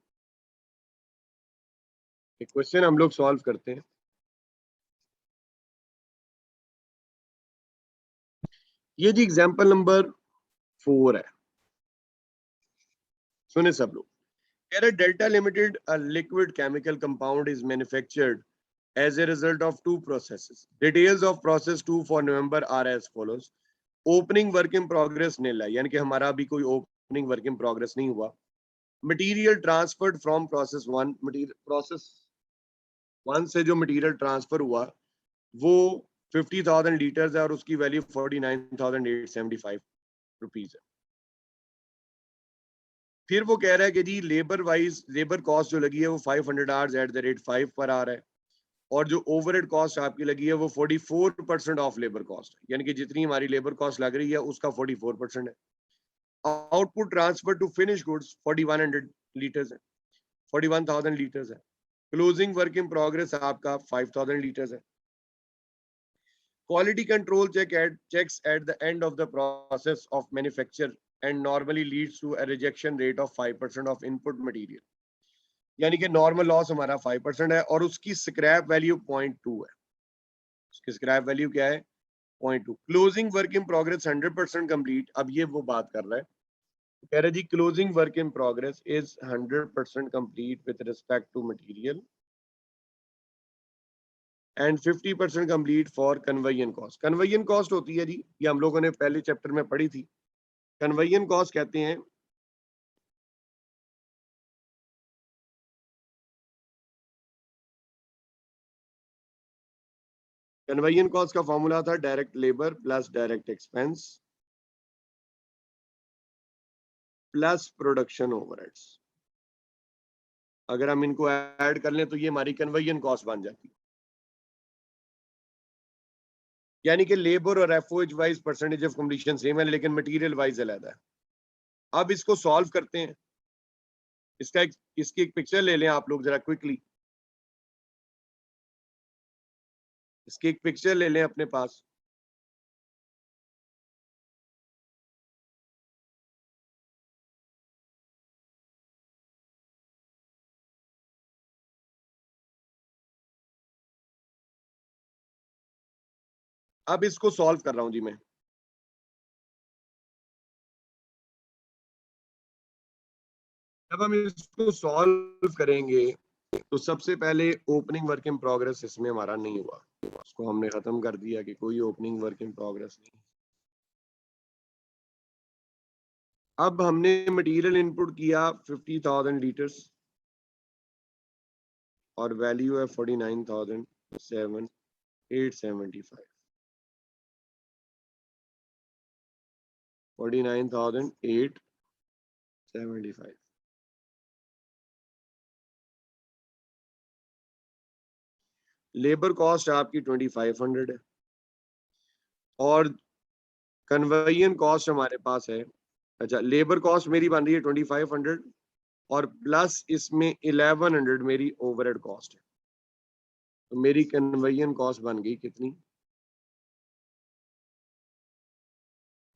एक क्वेश्चन हम लोग सॉल्व करते हैं। ये जी एग्जांपल नंबर 4 है, सुने सब लोग। At Delta Limited, a liquid chemical compound is manufactured as a result of two processes. Details of process 2 for November are as follows. Opening work in progress nil है, यानी कि हमारा अभी कोई opening work in progress नहीं हुआ। Material transferred from process 1, process 1 से जो material transfer हुआ वो 50,000 लीटर्स है और उसकी वैल्यू 49,875 रुपीज है। फिर वो कह रहा है कि जी लेबर वाइज लेबर कॉस्ट जो लगी है वो 500 आवर्स एट द रेट 5 पर आ रहा है, और जो ओवरहेड कॉस्ट आपकी लगी है वो 44% ऑफ लेबर कॉस्ट है, यानी कि जितनी हमारी लेबर कॉस्ट लग रही है उसका 44% है। Output transfer to finish goods 4100 litres है, 41,000 लीटर्स है। क्लोजिंग वर्क इन प्रोग्रेस आपका 5,000 लीटर्स है। Quality control checks at the end of the process of manufacture and normally leads to a rejection rate of 5% of input material. यानी कि normal loss हमारा 5% है और उसकी स्क्रैप वैल्यू 0.2 है। उसकी स्क्रैप वैल्यू क्या है? 0.2। Closing work in progress 100% complete. अब ये वो बात कर रहा है, कह रहा है जी closing work in progress is 100% complete with respect to material and 50% complete for conveyance cost. Conveyance cost होती है जी, ये हम लोगों ने पहले चैप्टर में पढ़ी थी। कन्वेयन कॉस्ट कहते हैं कन्वेयन कॉस्ट का फॉर्मूला था direct labour plus direct expense plus production overheads. अगर हम इनको ऐड कर लें तो ये हमारी कन्वेयन कॉस्ट बन जाती है। यानी कि लेबर और FOH wise percentage of completion same है लेकिन मटेरियल वाइज अलग है। अब इसको सॉल्व करते हैं। इसकी एक पिक्चर ले लें आप लोग जरा क्विकली। इसकी एक पिक्चर ले लें अपने पास। अब इसको सॉल्व कर रहा हूं जी मैं। जब हम इसको सॉल्व करेंगे तो सबसे पहले ओपनिंग वर्क इन प्रोग्रेस इसमें हमारा नहीं हुआ, उसको हमने खत्म कर दिया कि कोई ओपनिंग वर्क इन प्रोग्रेस नहीं। अब हमने मटेरियल इनपुट किया 50,000 लीटर्स और वैल्यू है 49,875। 49,875। लेबर कॉस्ट आपकी 2500 है और कन्वेयन कॉस्ट हमारे पास है, अच्छा लेबर कॉस्ट मेरी बन रही है 2500 और प्लस इसमें 1100 मेरी ओवरहेड कॉस्ट है, तो मेरी कन्वेयन कॉस्ट बन गई कितनी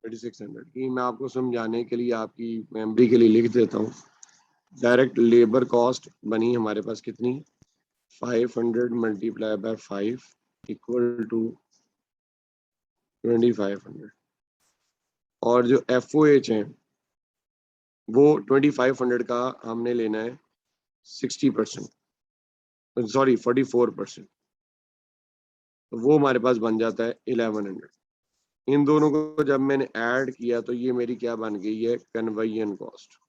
3600 की। मैं आपको समझाने के लिए आपकी मेमोरी के लिए लिख देता हूँ। डायरेक्ट लेबर कॉस्ट बनी हमारे पास कितनी 500 मल्टीप्लाई बाय 5 इक्वल टू 2500 और जो FOH है वो 2500 का हमने लेना है 60%, सॉरी 44%, तो वो हमारे पास बन जाता है 1100। इन दोनों को जब मैंने ऐड किया तो ये मेरी क्या बन गई है कन्वेयन कॉस्ट।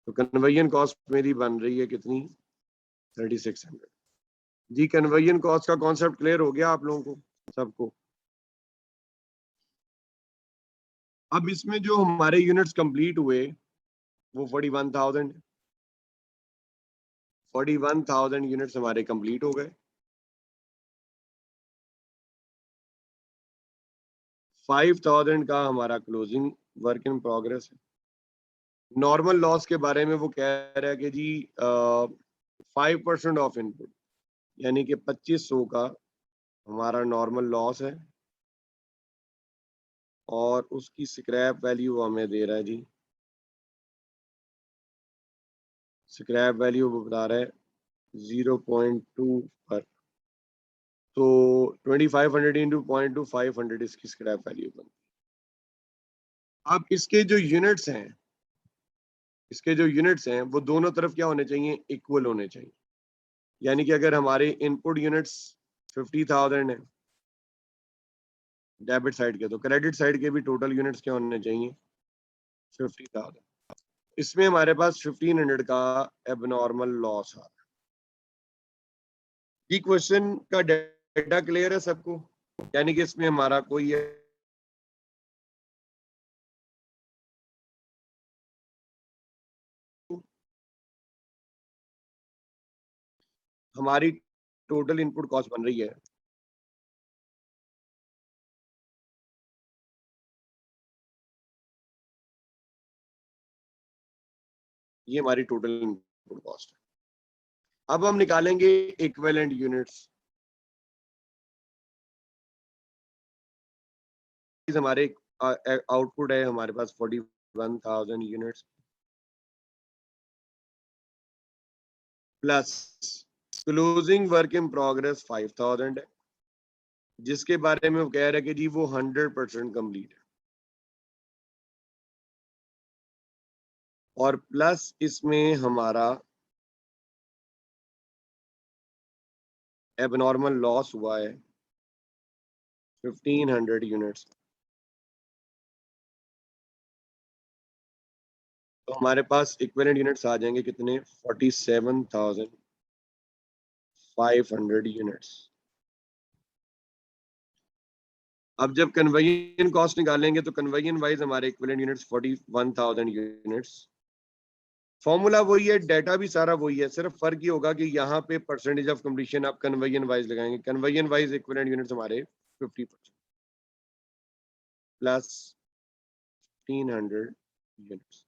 तो कन्वेयन कॉस्ट मेरी बन रही है कितनी 3600। जी कन्वेयन कॉस्ट का कॉन्सेप्ट क्लियर हो गया आप लोगों को सबको। अब इसमें जो हमारे यूनिट्स कंप्लीट हुए वो 41,000 यूनिट्स हमारे कंप्लीट हो गए। 5,000 का हमारा क्लोजिंग वर्क इन प्रोग्रेस है। नॉर्मल लॉस के बारे में वो कह रहा है कि जी 5% ऑफ इनपुट यानी कि 2500 का हमारा नॉर्मल लॉस है और उसकी स्क्रैप वैल्यू हमें दे रहा है जी, स्क्रैप वैल्यू वो बता रहा है 0.2 पर, तो 2500 इंटू 0.2 500 इसकी स्क्रैप वैल्यू बनती है। अब इसके जो यूनिट्स हैं वो दोनों तरफ क्या होने चाहिए इक्वल होने चाहिए, यानी कि अगर हमारे इनपुट यूनिट्स 50,000 है डेबिट साइड के, तो क्रेडिट साइड के भी टोटल यूनिट्स क्या होने चाहिए 50,000। इसमें हमारे पास 1500 का एबनॉर्मल लॉस आ रहा है। ये क्वेश्चन का डेटा क्लियर है सबको, यानी कि इसमें हमारा कोई हमारी टोटल इनपुट कॉस्ट बन रही है ये हमारी टोटल इनपुट कॉस्ट है। अब हम निकालेंगे इक्विवेलेंट यूनिट्स। हमारे आउटपुट है हमारे पास 41,000 units plus closing work in progress 5,000 है, जिसके बारे में वो कह रहे हैं कि जी वो 100% कंप्लीट है, और प्लस इसमें हमारा एबनॉर्मल लॉस हुआ है 1500 यूनिट्स। तो हमारे पास इक्विवेलेंट यूनिट्स आ जाएंगे कितने 47,500 यूनिट्स। अब जब कन्वेयन कॉस्ट निकालेंगे तो कन्वेयन वाइज हमारे इक्विवेलेंट यूनिट्स 41,000 यूनिट्स। फॉर्मूला वही है, डाटा भी सारा वही है, सिर्फ फर्क ये होगा कि यहाँ पे परसेंटेज ऑफ कंप्लीशन आप कन्वेयन वाइज लगाएंगे। कन्वेयन वाइज इक्विवेलेंट यूनिट्स हमारे 50% प्लस 1500 यूनिट्स।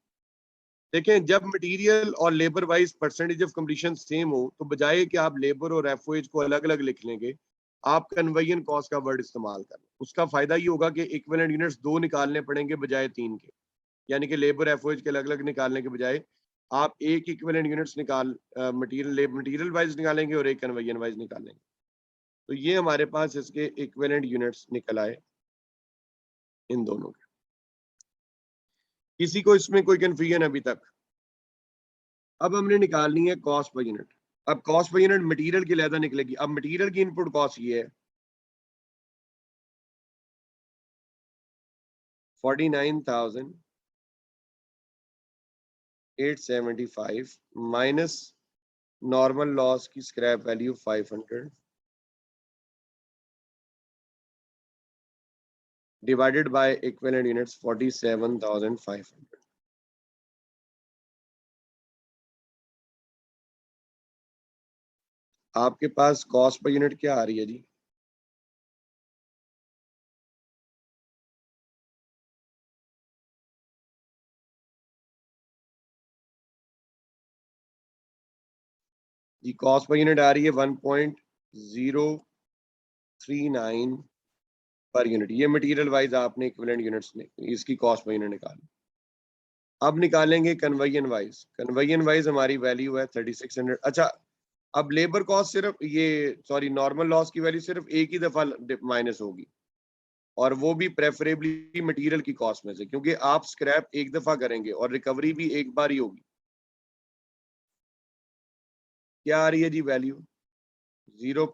देखें जब मटेरियल और labour wise percentage of completion same हो तो बजाय कि आप लेबर और एफओएच को अलग अलग लिख लेंगे, आप कन्वेयन कॉस्ट का वर्ड इस्तेमाल करें। उसका फायदा ये होगा कि इक्विवेलेंट यूनिट्स 2 निकालने पड़ेंगे बजाय 3 के, यानी कि लेबर एफओएच के अलग अलग निकालने के बजाय आप एक इक्विवेलेंट यूनिट्स निकाल मटेरियल वाइज निकालेंगे और एक कन्वेयन वाइज निकालेंगे। तो ये हमारे पास इसके इक्विवेलेंट यूनिट्स निकल आए। इन दोनों के। किसी को इसमें कोई कंफ्यूजन अभी तक? अब हमने निकालनी है कॉस्ट पर यूनिट। अब कॉस्ट पर यूनिट मटेरियल की अलहदा निकलेगी। अब मटेरियल की इनपुट कॉस्ट ये है 49,875 माइनस नॉर्मल लॉस की scrap value 500 divided by equivalent units 47,500। आपके पास कॉस्ट पर यूनिट क्या आ रही है जी? जी कॉस्ट पर यूनिट आ रही है 1.039 पर यूनिट। ये मटेरियल वाइज आपने इक्विवेलेंट यूनिट्स ने इसकी कॉस्ट पर यूनिट निकाली। अब निकालेंगे कन्वर्जन वाइज। कन्वर्जन वाइज हमारी वैल्यू है 3600। अच्छा, अब लेबर कॉस्ट सिर्फ ये सॉरी नॉर्मल लॉस की वैल्यू सिर्फ एक ही दफा माइनस होगी, और वो भी प्रेफरेबली मटेरियल की कॉस्ट में से, क्योंकि आप स्क्रैप एक दफा करेंगे और रिकवरी भी एक बार ही होगी। क्या आ रही है जी वैल्यू? 0.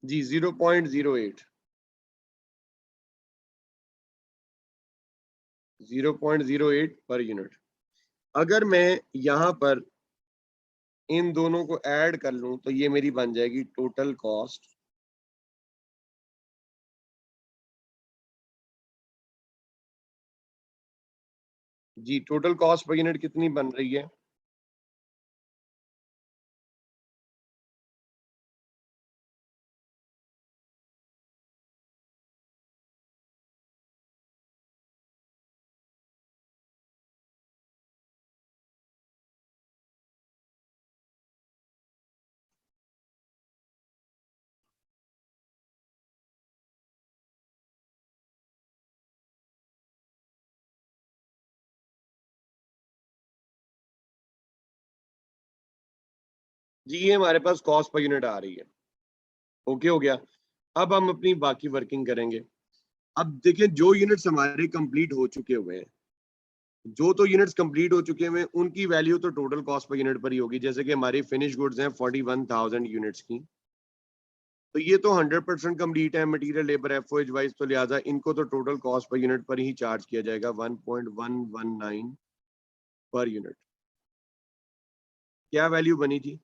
जी 0.08 0.08 पर यूनिट। अगर मैं यहां पर इन दोनों को ऐड कर लूं तो ये मेरी बन जाएगी टोटल कॉस्ट। जी टोटल कॉस्ट पर यूनिट कितनी बन रही है? जी ये हमारे पास कॉस्ट पर यूनिट आ रही है। ओके हो गया। अब हम अपनी बाकी वर्किंग करेंगे। अब देखिए जो यूनिट्स हमारे कंप्लीट हो चुके हुए हैं, जो तो यूनिट्स कंप्लीट हो चुके हैं उनकी वैल्यू तो टोटल कॉस्ट पर यूनिट पर ही होगी। जैसे कि हमारी फिनिश गुड्स हैं 41,000 यूनिट्स की, तो ये तो 100% कंप्लीट है मटेरियल लेबर एफओएच वाइज, तो लिहाजा इनको तो टोटल कॉस्ट पर यूनिट पर ही चार्ज किया जाएगा 1.119 पर यूनिट। क्या वैल्यू बनी थी?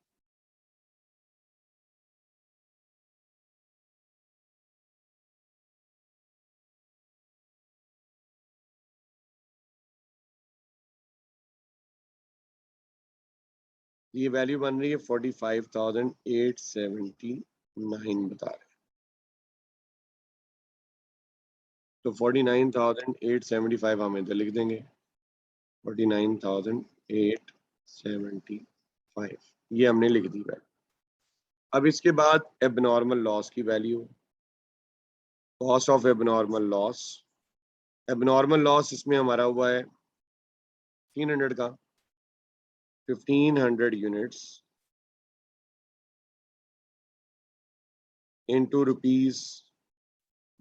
ये वैल्यू बन रही है 45,879 बता रहे हैं। तो 49,875 हम इधर लिख देंगे। 49,875 ये हमने लिख दी वैल्यू। अब इसके बाद एबनॉर्मल लॉस की value, cost of abnormal loss. Abnormal loss इसमें हमारा हुआ है 300 का, 1500 यूनिट्स इंटू रुपीज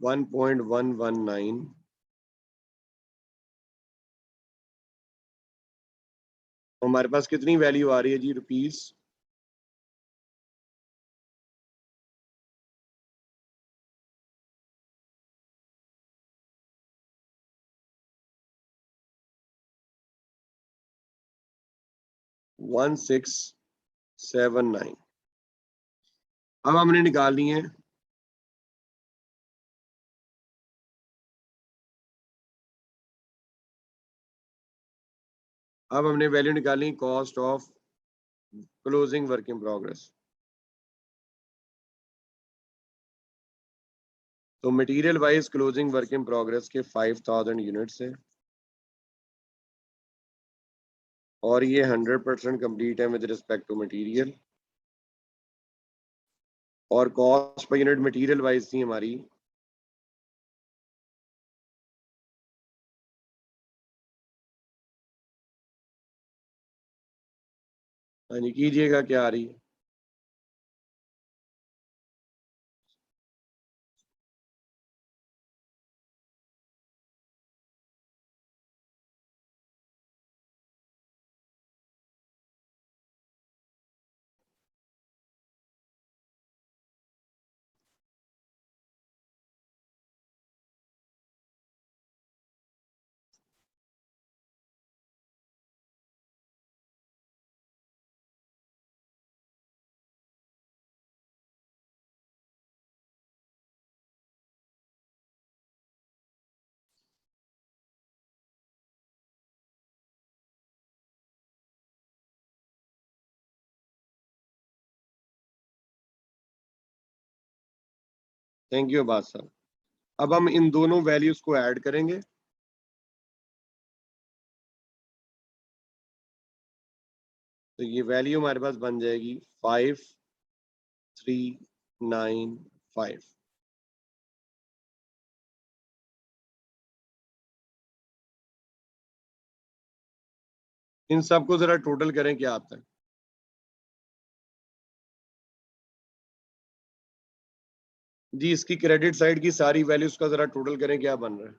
1.119। हमारे पास कितनी वैल्यू आ रही है जी? रुपीज 1679। अब हमने निकालनी है अब हमने वैल्यू निकालनी cost of closing work in progress. तो material wise closing work in progress के 5,000 यूनिट्स है। और ये 100% कंप्लीट है विद रिस्पेक्ट टू मटेरियल, और cost per unit material wise थी हमारी यानी कीजिएगा क्या आ रही है। थैंक यू अब्बास साहब। अब हम इन दोनों वैल्यूज को ऐड करेंगे, तो ये वैल्यू हमारे पास बन जाएगी 5395। इन सबको जरा टोटल करें क्या आता है। जी इसकी क्रेडिट साइड की सारी वैल्यूज का जरा टोटल करें क्या बन रहा है।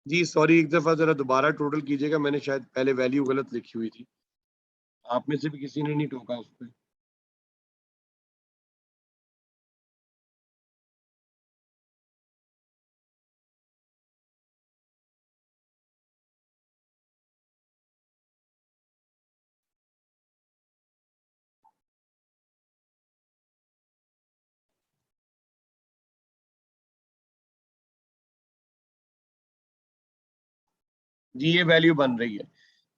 जी सॉरी, एक दफा जरा दोबारा टोटल कीजिएगा, मैंने शायद पहले वैल्यू गलत लिखी हुई थी, आप में से भी किसी ने नहीं टोका उस पर। जी ये वैल्यू बन रही है।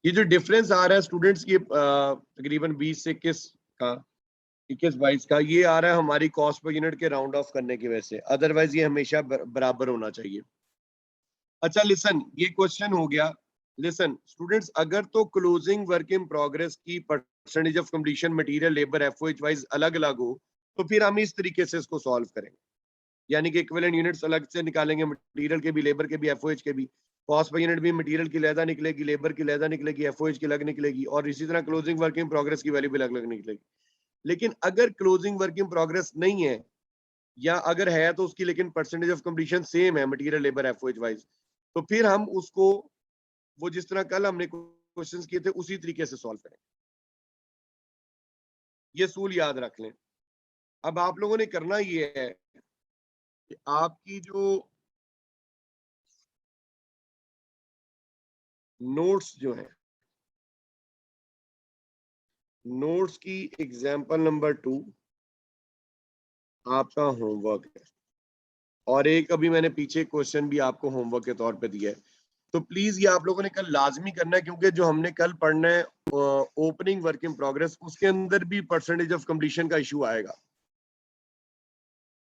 ये जो डिफरेंस आ रहा है स्टूडेंट्स की तकरीबन 20 से 21 का, 21-22 का, ये आ रहा है हमारी कॉस्ट पर यूनिट के राउंड ऑफ करने की वजह से, अदरवाइज ये हमेशा बराबर होना चाहिए। अच्छा लिसन, ये क्वेश्चन हो गया। लिसन स्टूडेंट्स, अगर तो क्लोजिंग वर्क इन प्रोग्रेस की percentage of completion material labour FOH wise अलग अलग हो, तो फिर हम इस तरीके से इसको सॉल्व करेंगे, यानी कि इक्विवेलेंट यूनिट्स अलग से निकालेंगे, मटेरियल के भी, लेबर के भी, एफओएच के भी। कॉस्ट पर यूनिट भी मटेरियल की लहदा निकलेगी, लेबर की लहदा निकलेगी, एफओएच की अलग निकलेगी, और इसी तरह क्लोजिंग वर्क इन प्रोग्रेस की वैल्यू भी अलग अलग निकलेगी। लेकिन अगर क्लोजिंग वर्क इन प्रोग्रेस नहीं है, या अगर है तो उसकी लेकिन परसेंटेज ऑफ कंप्लीशन सेम है मटेरियल लेबर एफओएच वाइज, तो फिर हम उसको वो जिस तरह कल हमने क्वेश्चंस किए थे उसी तरीके से सॉल्व करें। ये सूल याद रख लें। अब आप लोगों ने करना ये है कि आपकी जो नोट्स जो है, नोट्स की एग्जांपल नंबर 2 आपका होमवर्क है, और एक अभी मैंने पीछे क्वेश्चन भी आपको होमवर्क के तौर पे दिया है। तो प्लीज ये आप लोगों ने कल लाजमी करना है, क्योंकि जो हमने कल पढ़ना है ओपनिंग वर्क इन प्रोग्रेस, उसके अंदर भी परसेंटेज ऑफ कंप्लीशन का इशू आएगा।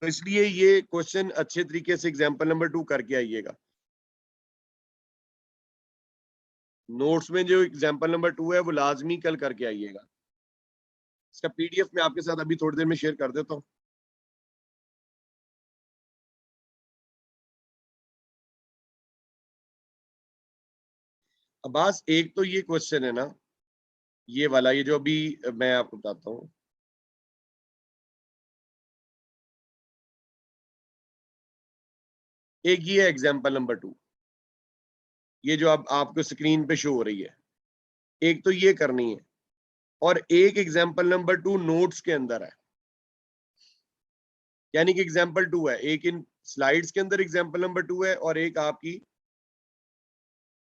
तो इसलिए ये क्वेश्चन अच्छे तरीके से एग्जांपल नंबर 2 करके आइएगा। नोट्स में जो एग्जांपल नंबर 2 है वो लाजमी कल करके आइएगा। इसका पीडीएफ मैं आपके साथ अभी थोड़ी देर में शेयर कर देता हूँ। अब्बास, एक तो ये क्वेश्चन है ना, ये वाला, ये जो अभी मैं आपको बताता हूँ। एक ये एग्जाम्पल नंबर 2, ये जो अब आपको स्क्रीन पे शो हो रही है, एक तो ये करनी है, और एक एग्जाम्पल नंबर 2 नोट्स के अंदर है, यानी कि एग्जाम्पल 2 है, एक इन स्लाइड्स के अंदर एग्जाम्पल नंबर 2 है, और एक आपकी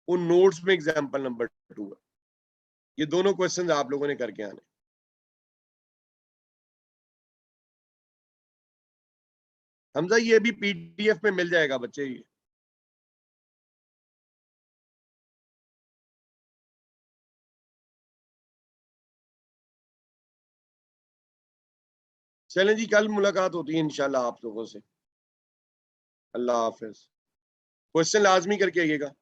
उन नोट्स में एग्जाम्पल नंबर 2 है। ये दोनों क्वेश्चंस आप लोगों ने करके आने। हमजा ये भी पीडीएफ में मिल जाएगा बच्चे। ये चलें जी, कल मुलाकात होती है इंशाल्लाह आप लोगों से। अल्लाह हाफिज। क्वेश्चन लाजमी करके आइएगा।